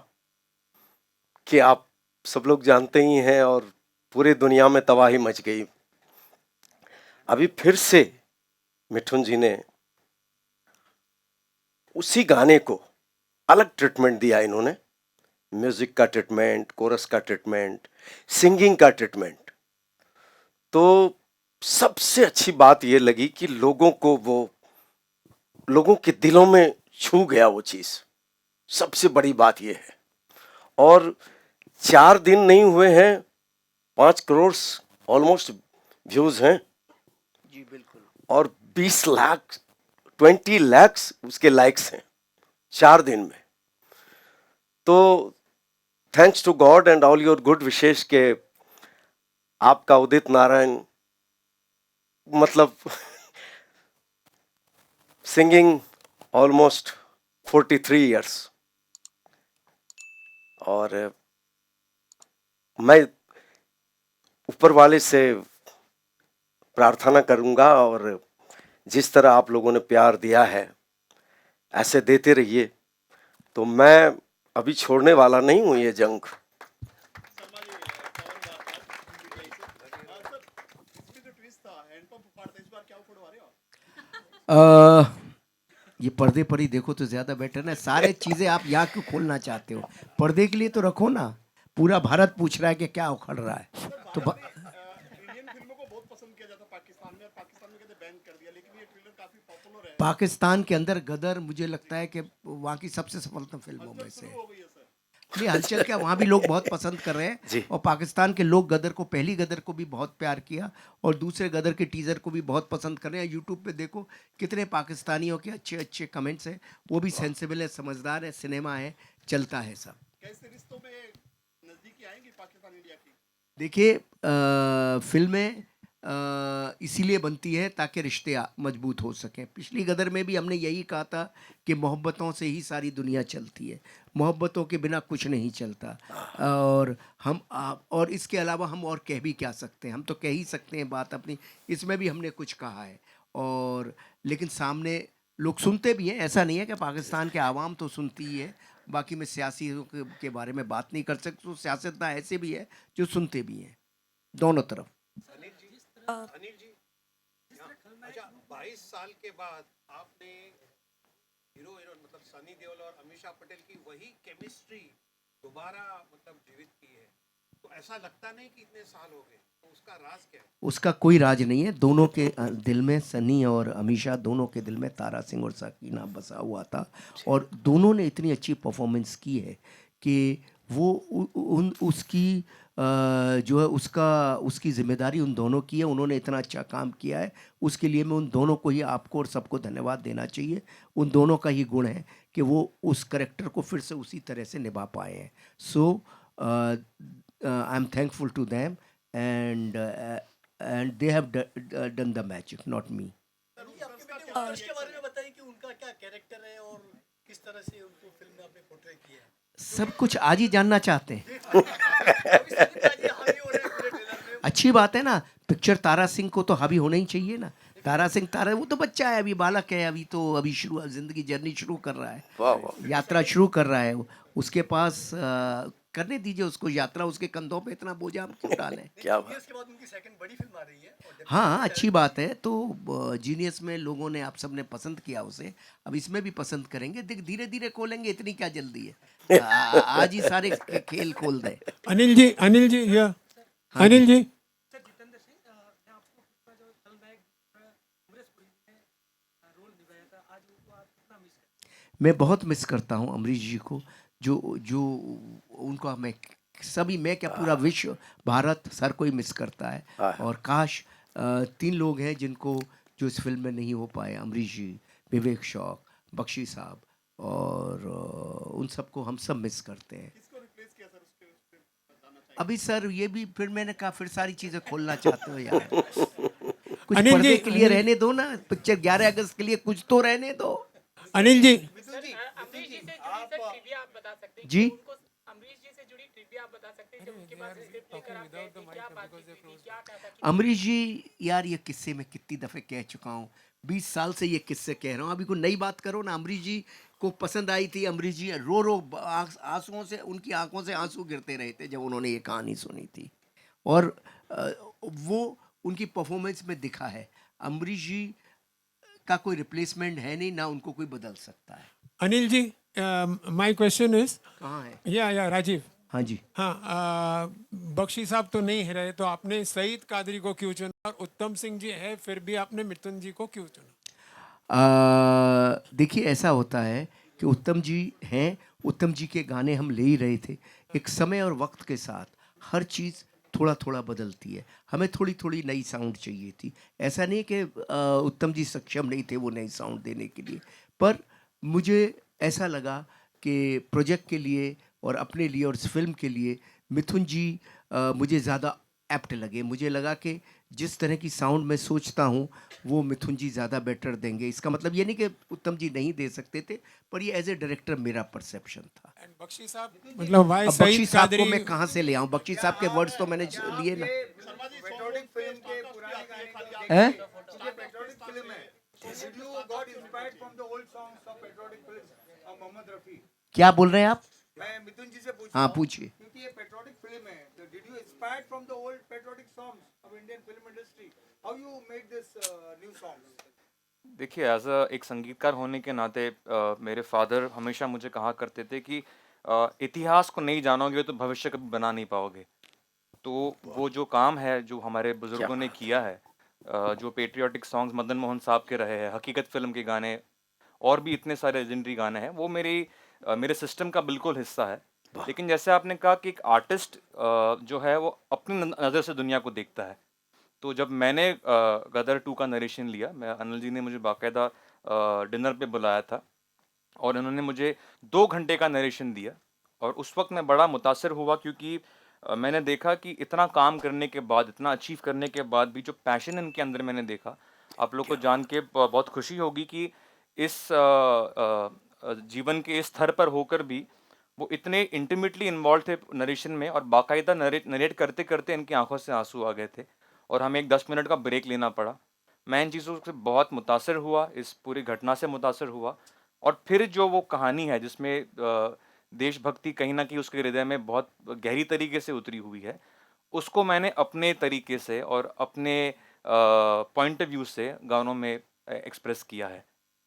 कि आप सब लोग जानते ही हैं और पूरी दुनिया में तबाही मच गई। अभी फिर से मिठुन जी ने उसी गाने को अलग ट्रीटमेंट दिया। इन्होंने म्यूजिक का ट्रीटमेंट, कोरस का ट्रीटमेंट, सिंगिंग का ट्रीटमेंट। तो सबसे अच्छी बात यह लगी कि लोगों के दिलों में छू गया वो चीज। सबसे बड़ी बात यह है। और 4 दिन नहीं हुए हैं, 5 करोड़ ऑलमोस्ट व्यूज हैं। जी बिल्कुल। और 20 लाख 20 लाख उसके लाइक्स हैं 4 दिन में। तो thanks to God and all your good wishes के आपका उदित नारायण मतलब सिंगिंग ऑलमोस्ट 43 इयर्स। और मैं ऊपर वाले से प्रार्थना करूंगा, और जिस तरह आप लोगों ने प्यार दिया है ऐसे देते रहिए। तो मैं अभी छोड़ने वाला नहीं हूं ये जंग। अ, ये पर्दे पर ही देखो तो ज्यादा बेटर ना, सारे चीजें आप यहाँ क्यों खोलना चाहते हो? पर्दे के लिए तो रखो ना। पूरा भारत पूछ रहा है कि क्या उखड़ रहा है, तो पाकिस्तान के अंदर गदर मुझे लगता है कि वहाँ की सबसे सफलतम फिल्मों में से है। नहीं, हलचल क्या, वहाँ भी लोग बहुत पसंद कर रहे जी। हैं, और पाकिस्तान के लोग गदर को, पहली गदर को भी बहुत प्यार किया, और दूसरे गदर के टीजर को भी बहुत पसंद कर रहे हैं। यूट्यूब पे देखो कितने पाकिस्तानियों के अच्छे अच्छे कमेंट्स हैं, वो भी सेंसिबल है, समझदार है, सिनेमा है, चलता है सब। कैसे रिश्तों में नजदीकी आएंगी पाकिस्तान इंडिया की? देखिए, फिल्में इसीलिए बनती है ताकि रिश्ते मजबूत हो सकें। पिछली गदर में भी हमने यही कहा था कि मोहब्बतों से ही सारी दुनिया चलती है, मोहब्बतों के बिना कुछ नहीं चलता। और और इसके अलावा हम और कह भी क्या सकते हैं? हम तो कह ही सकते हैं बात अपनी, इसमें भी हमने कुछ कहा है, और लेकिन सामने लोग सुनते भी हैं। ऐसा नहीं है कि पाकिस्तान के आवाम तो सुनती ही है, बाकी मैं सियासियों के बारे में बात नहीं कर सकता। तो सियासतदान ऐसे भी है जो सुनते भी हैं, दोनों तरफ। अनिल जी, अच्छा 22 साल के बाद आपने हीरो हीरोइन मतलब सनी देओल और अमीषा पटेल की वही केमिस्ट्री दोबारा मतलब जीवित की है, तो ऐसा लगता नहीं कि इतने साल हो गए, तो उसका राज क्या है? उसका कोई राज नहीं है। दोनों के दिल में, सनी और अमीषा दोनों के दिल में तारा सिंह और साकीना बसा हुआ था, और दोनों ने इतनी अच्छी परफॉर्मेंस की है कि वो उसकी जो है उसकी जिम्मेदारी उन दोनों की है। उन्होंने इतना अच्छा काम किया है, उसके लिए मैं उन दोनों को ही, आपको और सबको धन्यवाद देना चाहिए। उन दोनों का ही गुण है कि वो उस करेक्टर को फिर से उसी तरह से निभा पाए हैं। So I am thankful to them, and they have done the magic, not me. उसके बारे में बताइए कि उनका क्या कैरेक्टर है और किस तरह से उनको फिल्म में आपने पोर्ट्रे किया है। सब कुछ आज ही जानना चाहते हैं? अच्छी बात है ना, पिक्चर तारा सिंह को तो हावी होना ही चाहिए ना। तारा सिंह, वो तो बच्चा है, अभी बालक है, अभी शुरू जिंदगी जर्नी शुरू कर रहा है, वाह वाह। यात्रा शुरू कर रहा है। उसके पास करने दीजिए उसको यात्रा, उसके कंधों पे इतना बोझा हम क्यों डालें? क्या बात। इसके बाद उनकी सेकंड बड़ी फिल्म आ रही है और हाँ, अच्छी बात है। तो जीनियस में लोगों ने, आप सब ने पसंद किया उसे, अब इसमें भी पसंद करेंगे। धीरे धीरे खोलेंगे, इतनी क्या जल्दी है? आज ही सारे खेल खोल दे। अनिल जी हियर। अनिल जी, मैं बहुत मिस करता हूँ अमरीश जी को, जो उनको मैं क्या, पूरा विश्व, भारत, हर कोई मिस करता है। और काश 3 लोग हैं जो इस फिल्म में नहीं हो पाए, अमरीश जी, विवेक शौक, बख्शी साहब, और उन सबको हम सब मिस करते हैं। अभी सर ये भी फिर मैंने कहा, फिर सारी चीजें खोलना चाहते हो यार? कुछ अनिल पर्दे जी, के लिए रहने दो ना, पिक्चर 11 अगस्त के लिए कुछ तो रहने दो। अनिल जी, अमरीश जी से जुड़ी सर ट्रिविया आप बता सकते हैं जी? कि उनको अमरीश जी से जुड़ी ट्रिविया आप बता सकते हैं जब उनके पास स्क्रिप्ट लेकर आप गए थे, क्या बातचीत हुई थी, क्या था कि अमरीश जी, यार ये किस्से मैं कितनी दफ़े कह चुका हूँ, 20 साल से ये किस्से कह रहा हूँ। अभी कोई नई बात करो ना। अमरीश जी को पसंद आई थी, अमरीश जी रो आंसुओं से, उनकी आंखों से आंसू गिरते रहे थे जब उन्होंने ये कहानी सुनी थी, और वो उनकी परफॉर्मेंस में दिखा है। अमरीश जी का कोई रिप्लेसमेंट है नहीं, ना उनको कोई बदल सकता है। Anil ji, my question is, कहाँ है? या राजीव, हाँ जी। हाँ, बख्शी साहब तो नहीं रहे, तो आपने सईद कादरी को क्यों चुना, और उत्तम सिंह जी है फिर भी आपने मिथुन जी को क्यों चुना? देखिए, ऐसा होता है कि उत्तम जी हैं, उत्तम जी के गाने हम ले ही रहे थे। एक समय और वक्त के साथ हर चीज़ थोड़ा थोड़ा बदलती है, हमें थोड़ी थोड़ी नई साउंड चाहिए थी। ऐसा नहीं कि उत्तम जी सक्षम नहीं थे वो नई साउंड देने के लिए, पर मुझे ऐसा लगा कि प्रोजेक्ट के लिए और अपने लिए और इस फिल्म के लिए मिथुन जी मुझे ज़्यादा एप्ट लगे। मुझे लगा कि जिस तरह की साउंड मैं सोचता हूँ वो मिथुन जी ज़्यादा बेटर देंगे। इसका मतलब ये नहीं कि उत्तम जी नहीं दे सकते थे, पर ये एज ए डायरेक्टर मेरा परसेप्शन था। एंड बख्शी साहब, मतलब वाई अब बख्शी सईद साहब को कादरी, मैं कहाँ से ले आऊँ? बख्शी साहब के वर्ड्स तो मैंने लिए ना। पेट्रोलिक फिल्म के पुराने गाने का हैं? पेट्रोलिक फिल्म है, did you got inspired from the old songs of patriotic films of Mohammad Rafi? क्या बोल रहे हैं आप? मैं मिथुन जी से पूछ हाँ, पूछिए। क्योंकि ये पेट्रोलिक फिल्म है, तो did you inspired from the old patriotic songs of Indian film industry? How you made this new songs? देखिए एज अ एक संगीतकार होने के नाते मेरे फादर हमेशा मुझे कहा करते थे कि इतिहास को नहीं जानोगे तो भविष्य कभी बना नहीं पाओगे। तो वो जो काम है जो हमारे क्या बुजुर्गों ने बात किया है, जो पेट्रियाटिक सॉन्ग्स मदन मोहन साहब के रहे हैं, हकीकत फिल्म के गाने और भी इतने सारे लेजेंडरी गाने हैं, वो मेरे सिस्टम का बिल्कुल हिस्सा है। लेकिन जैसे आपने कहा कि एक आर्टिस्ट जो है वो अपनी नज़र से दुनिया को देखता है। तो जब मैंने गदर 2 का नरेशन लिया, मैं अनिल जी ने मुझे बाकायदा डिनर पे बुलाया था और उन्होंने मुझे 2 घंटे का नरेशन दिया और उस वक़्त मैं बड़ा मुतासिर हुआ क्योंकि मैंने देखा कि इतना काम करने के बाद, इतना अचीव करने के बाद भी जो पैशन इनके अंदर मैंने देखा, आप लोग को जान के बहुत खुशी होगी कि इस जीवन के इस स्तर पर होकर भी वो इतने इंटिमेटली इन्वॉल्व थे नरेशन में और बाकायदा नरेट करते-करते इनकी आँखों से आँसू आ गए थे और हमें एक 10 मिनट का ब्रेक लेना पड़ा। मैं इन चीज़ों से बहुत मुतासिर हुआ, इस पूरी घटना से मुतासिर हुआ और फिर जो वो कहानी है जिसमें देशभक्ति कहीं न कहीं उसके हृदय में बहुत गहरी तरीके से उतरी हुई है, उसको मैंने अपने तरीके से और अपने पॉइंट ऑफ व्यू से गानों में एक्सप्रेस किया है।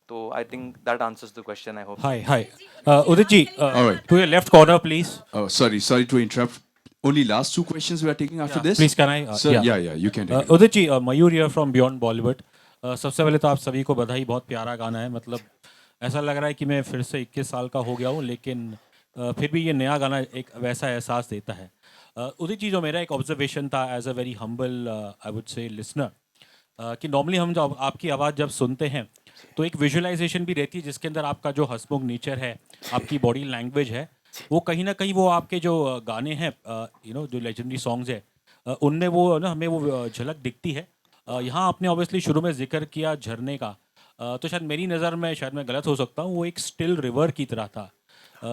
तो I think that answers the question I hope so. Hi, hi. Udit ji, All right. to your left corner, please. Oh, sorry to interrupt. Only last two questions we are taking after Yeah, this. please, can I? Sir, Yeah. yeah, you can take it. Udit ji, Mayur here from Beyond Bollywood. सबसे पहले तो आप सभी को बधाई, बहुत प्यारा गाना है। मतलब ऐसा लग रहा है कि मैं फिर से 21 साल का हो गया हूँ, लेकिन फिर भी ये नया गाना एक वैसा एहसास देता है। उदित जी, जो मेरा एक ऑब्जर्वेशन था as a very humble I would say listener, कि नॉर्मली हम जब आपकी आवाज़ जब सुनते हैं तो एक विजुअलाइजेशन भी रहती है जिसके अंदर आपका जो हंसमुख नेचर है, आपकी बॉडी लैंग्वेज है, वो कहीं ना कहीं वो आपके जो गाने हैं, जो लेजेंडरी सॉन्ग्स है, उनमें वो ना हमें वो झलक दिखती है। यहाँ आपने ऑब्वियसली शुरू में जिक्र किया झरने का, तो शायद मेरी नज़र में, शायद मैं गलत हो सकता हूँ, वो एक स्टिल रिवर की तरह था।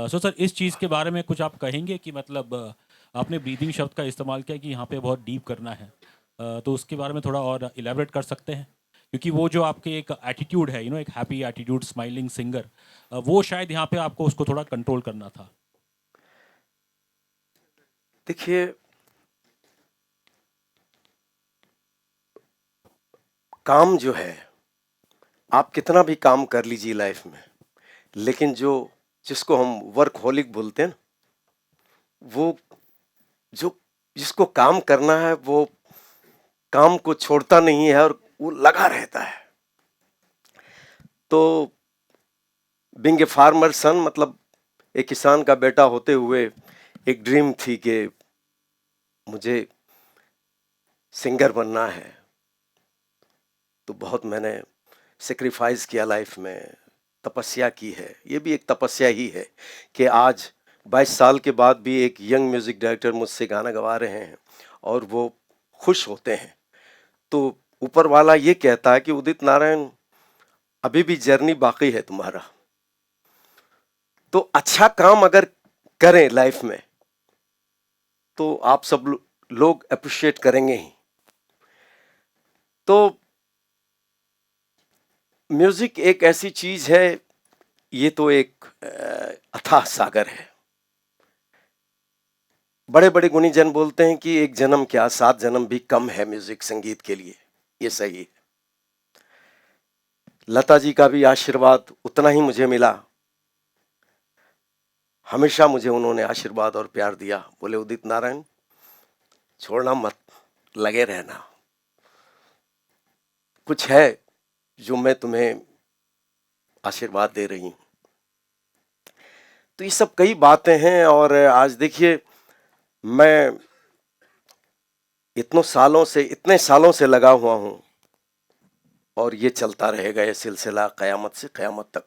सो सर, इस चीज़ के बारे में कुछ आप कहेंगे कि मतलब आपने ब्रीदिंग शब्द का इस्तेमाल किया कि यहाँ पे बहुत डीप करना है, तो उसके बारे में थोड़ा और इलेबरेट कर सकते हैं? क्योंकि वो जो आपके एक एटीट्यूड है, एक हैप्पी एटीट्यूड, स्माइलिंग सिंगर, वो शायद यहाँ पे आपको उसको थोड़ा कंट्रोल करना था। देखिए, काम जो है, आप कितना भी काम कर लीजिए लाइफ में, लेकिन जिसको हम वर्कहोलिक बोलते हैं ना, वो जिसको काम करना है वो काम को छोड़ता नहीं है और वो लगा रहता है। तो बीइंग ए फार्मर सन, मतलब एक किसान का बेटा होते हुए एक ड्रीम थी कि मुझे सिंगर बनना है। तो बहुत मैंने सेक्रीफाइस किया लाइफ में, तपस्या की है। ये भी एक तपस्या ही है कि आज 22 साल के बाद भी एक यंग म्यूजिक डायरेक्टर मुझसे गाना गवा रहे हैं और वो खुश होते हैं। तो ऊपर वाला ये कहता है कि उदित नारायण, अभी भी जर्नी बाकी है तुम्हारा। तो अच्छा काम अगर करें लाइफ में तो आप सब लोग अप्रिशिएट करेंगे ही। तो म्यूजिक एक ऐसी चीज है, ये तो एक अथाह सागर है। बड़े बड़े गुणीजन बोलते हैं कि एक जन्म क्या 7 जन्म भी कम है म्यूजिक संगीत के लिए। ये सही है। लता जी का भी आशीर्वाद उतना ही मुझे मिला। हमेशा मुझे उन्होंने आशीर्वाद और प्यार दिया। बोले उदित नारायण, छोड़ना मत, लगे रहना। कुछ है जो मैं तुम्हें आशीर्वाद दे रही हूं। तो ये सब कई बातें हैं। और आज देखिए, मैं इतने सालों से लगा हुआ हूं और ये चलता रहेगा, ये सिलसिला क़यामत से क़यामत तक।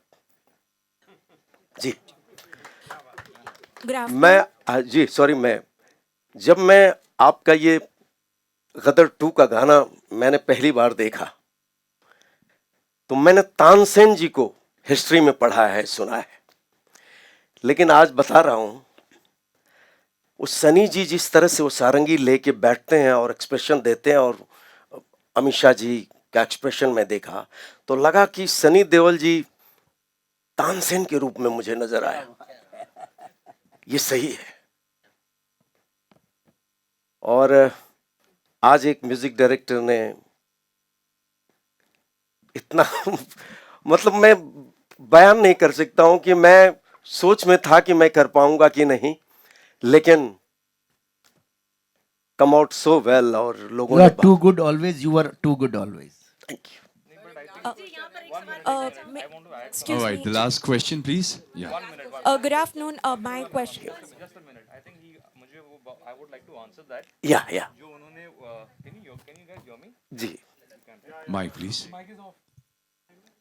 जी जब मैं आपका ये गदर 2 का गाना मैंने पहली बार देखा तो मैंने तानसेन जी को हिस्ट्री में पढ़ा है, सुना है, लेकिन आज बता रहा हूं, उस सनी जी जिस तरह से वो सारंगी लेके बैठते हैं और एक्सप्रेशन देते हैं, और अमीषा जी का एक्सप्रेशन में देखा तो लगा कि सनी देओल जी तानसेन के रूप में मुझे नजर आया। ये सही है। और आज एक म्यूजिक डायरेक्टर ने इतना मतलब मैं बयान नहीं कर सकता हूं कि मैं सोच में था कि मैं कर पाऊंगा कि नहीं, लेकिन कम आउट सो वेल और लोगों You ने are too good always. You were too good always. Thank you. All right, the last question, please. Yeah. Good afternoon. My question. Just a minute, I think he मुझे वो I would like to answer that या जो उन्होंने can you guys hear me? जी, Mic, please.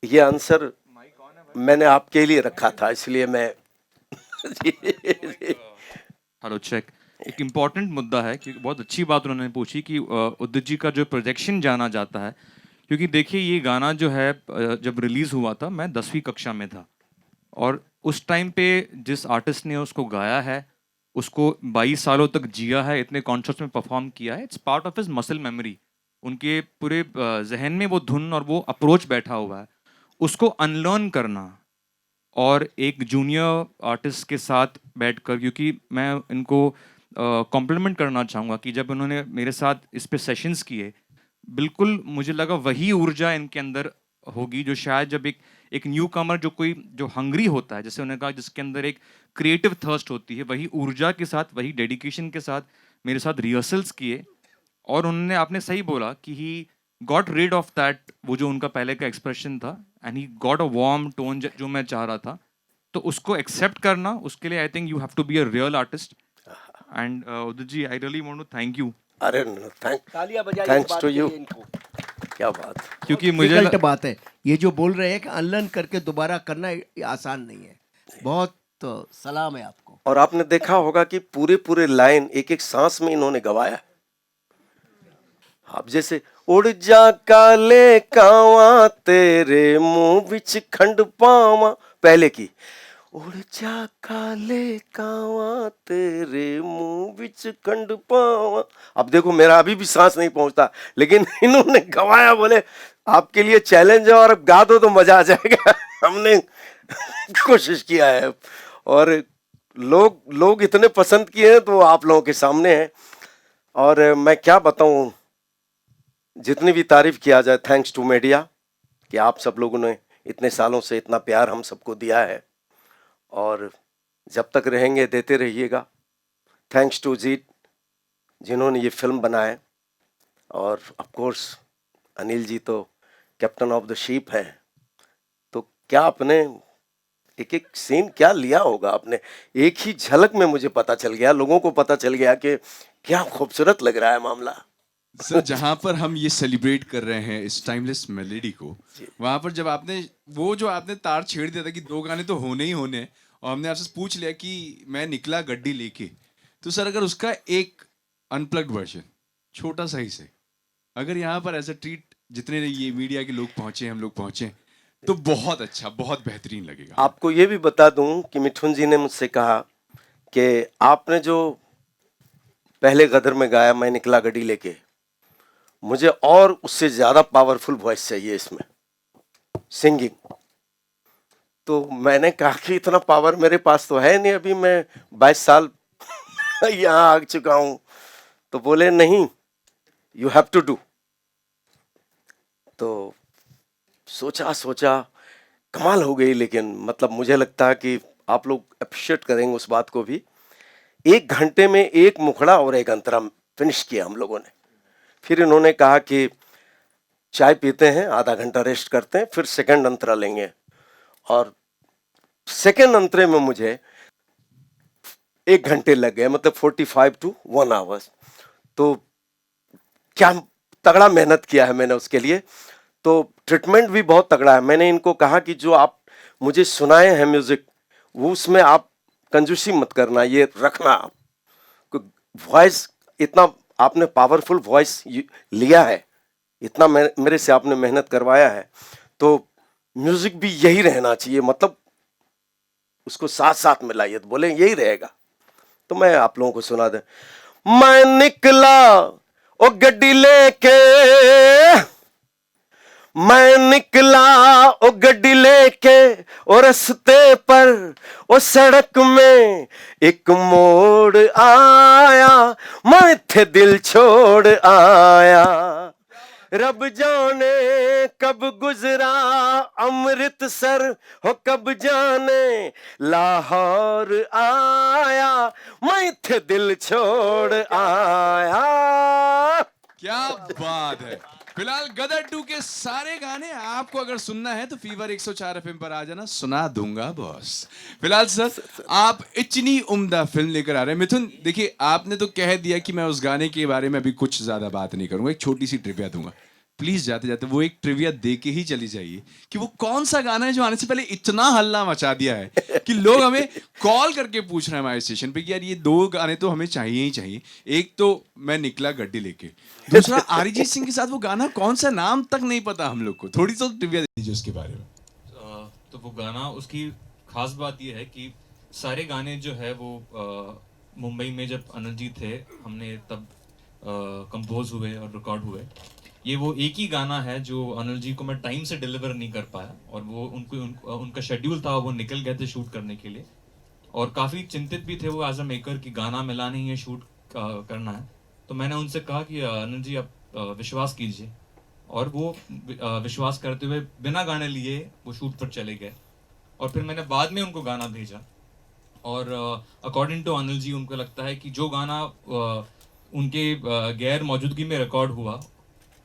ये आंसर मैंने आपके लिए रखा था, इसलिए मैं हेलो चेक। एक इम्पॉर्टेंट मुद्दा है कि बहुत अच्छी बात उन्होंने पूछी कि उदित जी का जो प्रोजेक्शन जाना जाता है, क्योंकि देखिए ये गाना जो है जब रिलीज़ हुआ था मैं 10वीं कक्षा में था, और उस टाइम पे जिस आर्टिस्ट ने उसको गाया है उसको 22 सालों तक जिया है, इतने कॉन्सर्ट्स में परफॉर्म किया है, it's part of his muscle memory. उनके पूरे जहन में वो धुन और वो अप्रोच बैठा हुआ है, उसको अनलर्न करना और एक जूनियर आर्टिस्ट के साथ बैठकर, क्योंकि मैं इनको कॉम्प्लीमेंट करना चाहूँगा कि जब उन्होंने मेरे साथ इस पे सेशंस किए, बिल्कुल मुझे लगा वही ऊर्जा इनके अंदर होगी जो शायद जब एक न्यू कमर जो हंग्री होता है, जैसे उन्होंने कहा जिसके अंदर एक क्रिएटिव थर्स्ट होती है, वही ऊर्जा के साथ वही डेडिकेशन के साथ मेरे साथ रिहर्सल्स किए, और उन्होंने, आपने सही बोला कि he got read of that, वो जो उनका पहले का एक्सप्रेशन था, and he got a warm tone जो मैं चाह रहा था, तो उसको एक्सेप्ट करना, उसके लिए I think you have to be a real artist. And Udit ji, I really want to thank you. अरे थैंक्स टू यू। क्या बात, क्योंकि मुझे डिफिकल्ट बात है ये जो बोल रहे हैं कि अनलर्न करके दोबारा करना ये आसान नहीं है। बहुत सलाम है आपको। और आपने देखा होगा कि पूरे पूरे लाइन एक एक सांस में इन्होंने गवाया। आप जैसे उड़ जा काले कावा तेरे मुंह बिच खंड पावा, पहले की उड़ जा काले कावा तेरे मुंह बिच खंड पावा। अब देखो मेरा अभी भी सांस नहीं पहुंचता, लेकिन इन्होंने गवाया। बोले आपके लिए चैलेंज है और गा दो तो मजा आ जाएगा। हमने कोशिश किया है और लोग इतने पसंद किए हैं, तो आप लोगों के सामने है। और मैं क्या बताऊं, जितनी भी तारीफ किया जाए, थैंक्स टू मीडिया कि आप सब लोगों ने इतने सालों से इतना प्यार हम सबको दिया है, और जब तक रहेंगे देते रहिएगा। थैंक्स टू जीत जिन्होंने ये फिल्म बनाए, और ऑफ कोर्स अनिल जी तो कैप्टन ऑफ द शिप है। तो क्या आपने एक एक सीन क्या लिया होगा आपने, एक ही झलक में मुझे पता चल गया, लोगों को पता चल गया कि क्या खूबसूरत लग रहा है मामला। सर, जहाँ पर हम ये सेलिब्रेट कर रहे हैं इस टाइमलेस मेलोडी को, वहां पर जब आपने तार छेड़ दिया था कि 2 गाने तो होने ही होने, और हमने आपसे पूछ लिया कि मैं निकला गड्डी लेके, तो सर अगर उसका एक अनप्लग्ड वर्जन छोटा सा ही से अगर यहाँ पर ऐसा ट्रीट, जितने ये मीडिया के लोग पहुंचे, हम लोग पहुंचे, तो बहुत अच्छा, बहुत बेहतरीन लगेगा। आपको ये भी बता दूं कि मिठुन जी ने मुझसे कहा कि आपने जो पहले गदर में गाया मैं निकला गड्डी लेके, मुझे और उससे ज्यादा पावरफुल वॉइस चाहिए इसमें सिंगिंग। तो मैंने कहा कि इतना पावर मेरे पास तो है नहीं, अभी मैं 22 साल यहाँ आ चुका हूं। तो बोले नहीं, यू हैव टू डू। तो सोचा कमाल हो गई। लेकिन मतलब मुझे लगता है कि आप लोग अप्रिशिएट करेंगे उस बात को भी। 1 घंटे में 1 मुखड़ा और 1 अंतरा फिनिश किया हम लोगों ने। फिर इन्होंने कहा कि चाय पीते हैं, आधा घंटा रेस्ट करते हैं, फिर सेकंड अंतरा लेंगे। और सेकंड अंतरे में मुझे 1 घंटे लग गए, मतलब 45 to 1 आवर्स। तो क्या तगड़ा मेहनत किया है मैंने उसके लिए। तो ट्रीटमेंट भी बहुत तगड़ा है। मैंने इनको कहा कि जो आप मुझे सुनाए हैं म्यूजिक, वो उसमें आप कंजूसी मत करना, ये रखना। आप वॉइस इतना आपने पावरफुल वॉइस लिया है, इतना मेरे से आपने मेहनत करवाया है, तो म्यूजिक भी यही रहना चाहिए, मतलब उसको साथ साथ मिलाइए। तो बोले यही रहेगा। तो मैं आप लोगों को सुना दे। मैं निकला ओ गड्डी लेके, मैं निकला ओ गड्डी लेके, ओ रस्ते पर ओ सड़क में एक मोड़ आया, मैं थे दिल छोड़ आया। रब जाने कब गुजरा अमृतसर हो, कब जाने लाहौर आया, मैं थे दिल छोड़ आया। क्या बात है। फिलहाल गदर 2 के सारे गाने आपको अगर सुनना है तो फीवर 104 FM पर आ जाना, सुना दूंगा बॉस। फिलहाल सर, आप इतनी उम्दा फिल्म लेकर आ रहे हैं। मिथुन देखिए, आपने तो कह दिया कि मैं उस गाने के बारे में अभी कुछ ज्यादा बात नहीं करूंगा, एक छोटी सी ट्रिविया दूंगा। प्लीज जाते जाते वो एक ट्रिविया दे के ही चली जाइए कि वो कौन सा गाना है जो आने से पहले इतना हल्ला मचा दिया है कि लोग हमें कॉल करके पूछ रहे हैं हमारे स्टेशन पे कि यार ये 2 गाने तो हमें चाहिए ही चाहिए। एक तो मैं निकला गड्डी लेके, दूसरा अरिजीत सिंह के साथ वो गाना कौन सा, नाम तक नहीं पता हम लोग को। थोड़ी तो ट्रिविया दे दीजिए उसके बारे में। तो वो गाना, उसकी खास बात ये है कि सारे गाने जो है वो मुंबई में जब अनिल जी थे, हमने तब कंपोज हुए और रिकॉर्ड हुए। ये वो एक ही गाना है जो अनिल जी को मैं टाइम से डिलीवर नहीं कर पाया, और वो उनका शेड्यूल था, वो निकल गए थे शूट करने के लिए, और काफ़ी चिंतित भी थे वो एज अ मेकर कि गाना मिला नहीं है, शूट करना है। तो मैंने उनसे कहा कि अनिल जी आप विश्वास कीजिए, और वो विश्वास करते हुए बिना गाने लिए वो शूट पर चले गए। और फिर मैंने बाद में उनको गाना भेजा, और अकॉर्डिंग टू अनिल जी उनको लगता है कि जो गाना उनके गैर मौजूदगी में रिकॉर्ड हुआ,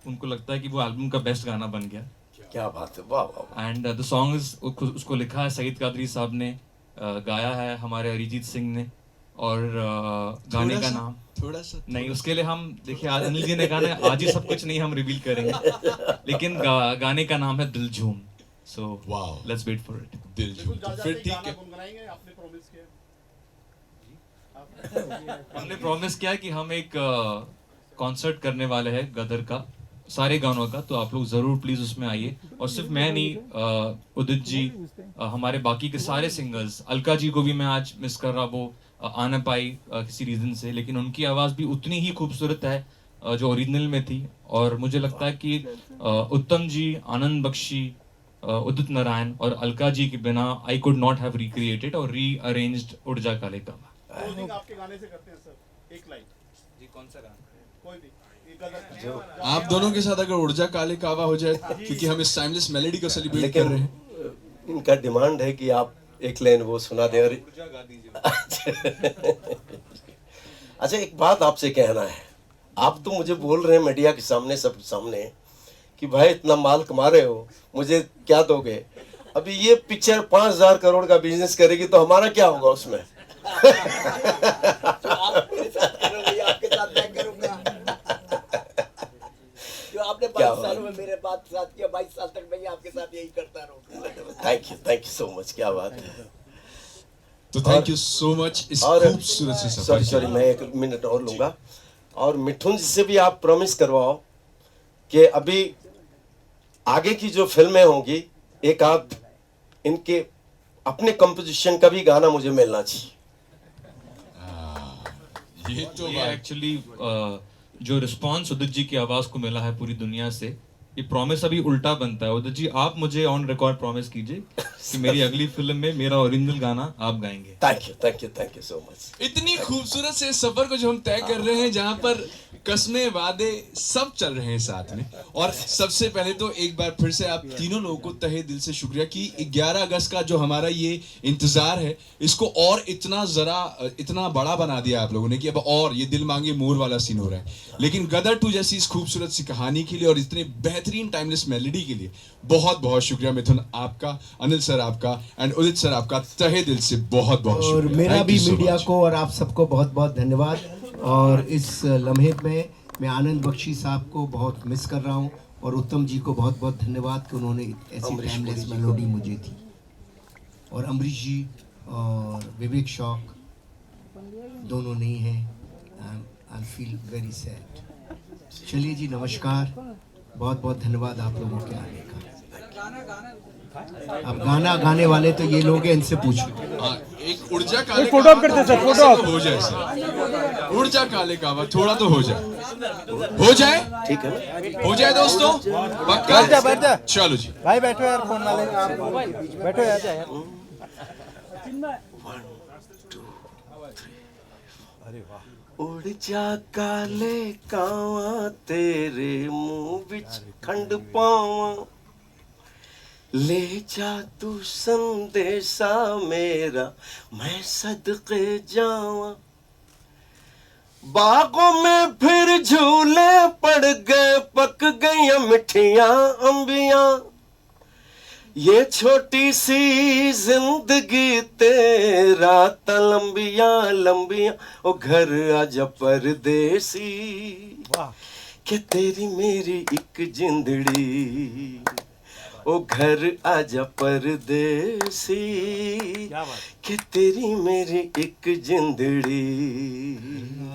उनको लगता है कि वो एल्बम का बेस्ट गाना बन गया। क्या बात है, वाह वाह। एंड द सॉन्ग इज, उसको लिखा है सईद कादरी साहब ने, गाया है हमारे अरिजीत सिंह ने, और गाने का नाम थोड़ा सा नहीं, उसके लिए हम देखिए अनिल जी ने गाना आज ही सब कुछ नहीं हम रिवील करेंगे, लेकिन गाने का नाम है Dil Jhoom. So wow, let's wait for it. Dil Jhoom. तो फिर ठीक है, हमने प्रॉमिस किया कि हम एक कॉन्सर्ट करने वाले हैं गदर का, सारे गानों का, तो आप लोग जरूर प्लीज उसमें आइए। और सिर्फ मैं नहीं, उदित जी, हमारे बाकी के सारे सिंगर्स, अलका जी को भी मैं आज मिस कर रहा, वो आ ना पाई किसी रीजन से, लेकिन उनकी आवाज भी उतनी ही खूबसूरत है जो ओरिजिनल में थी। और मुझे लगता है कि उत्तम जी, आनंद बख्शी, उदित नारायण और अलका जी के बिना I could not have recreated और रीअरेंज्ड उड़ जा काले का। आपके गाने से करते हैं सर, एक लाइन जी, कौन सा गाना? कोई भी, एक गदर जो आप दोनों के साथ अगर ऊर्जा काले कावा हो जाए, क्योंकि हम इस टाइमलेस मेलोडी को सेलिब्रेट कर रहे हैं। इनका डिमांड है कि आप एक लाइन वो सुना दे। अच्छा, एक बात आपसे कहना है, आप तो मुझे बोल रहे हैं मीडिया के सामने, सब सामने, कि भाई इतना माल कमा रहे हो, मुझे क्या दोगे? अभी ये पिक्चर 5000 करोड़ का बिजनेस करेगी तो हमारा क्या होगा उसमें? जो आप मेरे साथ करोगे, आपके साथ मैं करूंगा। जो आपने 22 सालों में मेरे साथ किया, 22 साल तक मैं आपके साथ यही करता रहूंगा। थैंक यू सो मच, क्या बात है। तो थैंक यू सो मच इस और खूबसूरत से सफर। सॉरी, मैं 1 मिनट और लूंगा। और मिठुन जी से भी आप प्रॉमिस करवाओ कि अभी आगे की जो फिल्में होंगी, एक आध इनके अपने कंपोजिशन का भी गाना मुझे मिलना चाहिए। ये तो ये एक्चुअली जो रिस्पांस उदित जी की आवाज को मिला है पूरी दुनिया से, ये प्रॉमिस अभी उल्टा बनता है। उदित जी, आप मुझे ऑन रिकॉर्ड प्रॉमिस कीजिए कि मेरी अगली फिल्म में मेरा ओरिजिनल गाना आप गाएंगे। Thank you so much. इतनी खूबसूरत से सफर को जो हम तय कर रहे हैं, जहां पर कस्में, वादे सब चल रहे हैं साथ में। और सबसे पहले तो एक बार फिर से आप तीनों लोगों को तहे दिल से शुक्रिया कि 11 अगस्त का जो हमारा ये इंतजार है, इसको और इतना बड़ा बना दिया आप लोगों ने कि अब और ये दिल मांगे मोर वाला सीन हो रहा है। लेकिन गदर 2 जैसी इस खूबसूरत सी कहानी के लिए और इतने बेहतरीन टाइमलेस मेलोडी के लिए बहुत बहुत शुक्रिया मिथुन आपका, अनिल सर आपका, एंड उदित सर आपका, तहे दिल से बहुत बहुत और शुक्रिया। मेरा Thank भी you so मीडिया much. को और आप सबको बहुत बहुत धन्यवाद। और इस लम्हे में मैं आनंद बख्शी साहब को बहुत मिस कर रहा हूँ, और उत्तम जी को बहुत बहुत धन्यवाद कि उन्होंने ऐसी टाइमलेस मेलोडी मुझे दी। और अमरीश जी और विवेक शौक दोनों नहीं हैं। I feel very sad. चलिए जी, नमस्कार, बहुत बहुत धन्यवाद आप लोगों के आने का। अब गाना गाने वाले तो ये लोग हैं, इनसे पूछो। एक ऊर्जा काले फोटो करते सर, फोटो हो जाए सर, ऊर्जा काले कावा थोड़ा तो हो जाए, ठीक है, हो जाए दोस्तों, पक्का? बैठ जा। चलो जी, भाई बैठो यार, फोन ना ले, बैठो यार। अरे वाह। उड़ जा काले कावा तेरे मुंह विच खंड पावा ले जा तू संदेशा मेरा मैं सदके जावा बागों में फिर झूले पड़ गए पक गई मिठियां अंबियां ये छोटी सी जिंदगी तेरा लंबिया लंबिया ओ घर आजा परदेसी कि तेरी मेरी एक जिंदड़ी ओ घर आजा परदेसी कि तेरी मेरी एक जिंदड़ी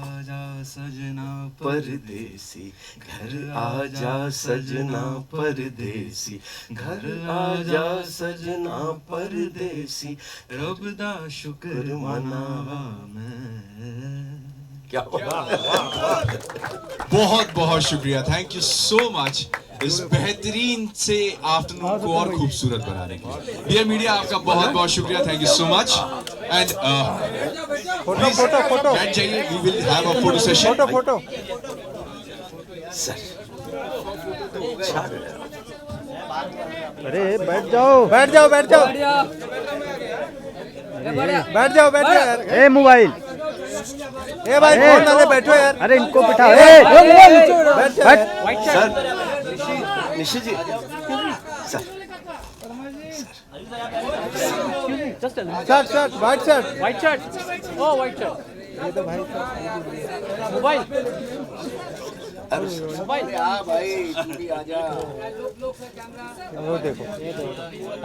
आजा सजना परदेसी घर आजा सजना परदेसी घर आजा सजना परदेसी रब दा शुक्र मनावा मैं क्या बहुत बहुत शुक्रिया, थैंक यू सो मच इस बेहतरीन से आफ्टरनून को और खूबसूरत बनाने के लिए। डियर मीडिया, आपका बहुत बहुत शुक्रिया, thank you so much. And photo बैठ जाइए, we will have a photo session. Photo अरे बैठ जाओ यार। ए मोबाइल, ए भाई फोन वाले बैठो यार। अरे इनको बिठाओ। बैठ सर निशी जी शर्ट व्हाइट शर्ट ओ व्हाइट शर्ट ये तो भाई मोबाइल वो देखो।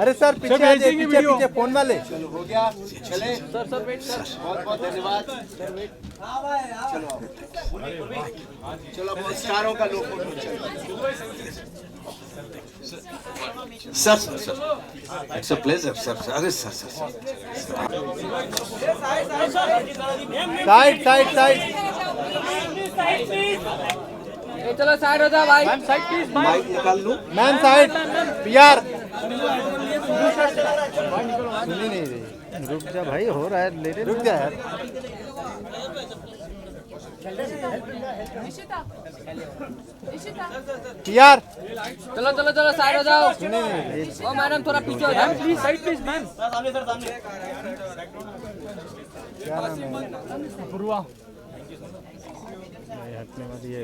अरे सर पीछे आ जाइए, पीछे फोन वाले। हो गया चले सर वेट सर बहुत बहुत धन्यवाद चलो पुरस्कारों का लोग sir it's a pleasure sir अरे सर साइड चलो साइड हो जाओ भाई साइड प्लीज माइक निकाल लूं मैन साइड पीआर सुनी नहीं रही। रुक जा भाई, हो रहा है, ले ले, रुक जा यार। पीआर चलो साइड हो जाओ। ओ मैडम थोड़ा पीछे हो जाओ प्लीज, साइड प्लीज मैम। क्या नाम है? पूर्वा हटने वाली है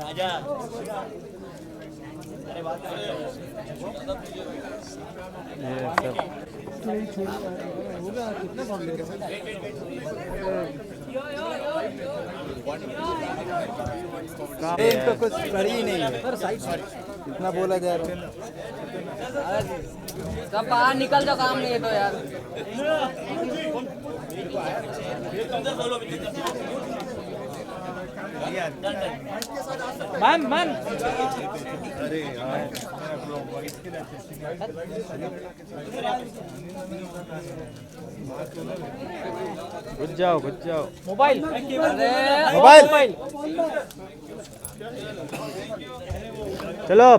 आजा इनको कुछ पड़ी ही नहीं है। कितना बोला जा रहा है? सब बाहर निकल जाओ, काम नहीं है तो यार। मैम अरे घुस जाओ मोबाइल चलो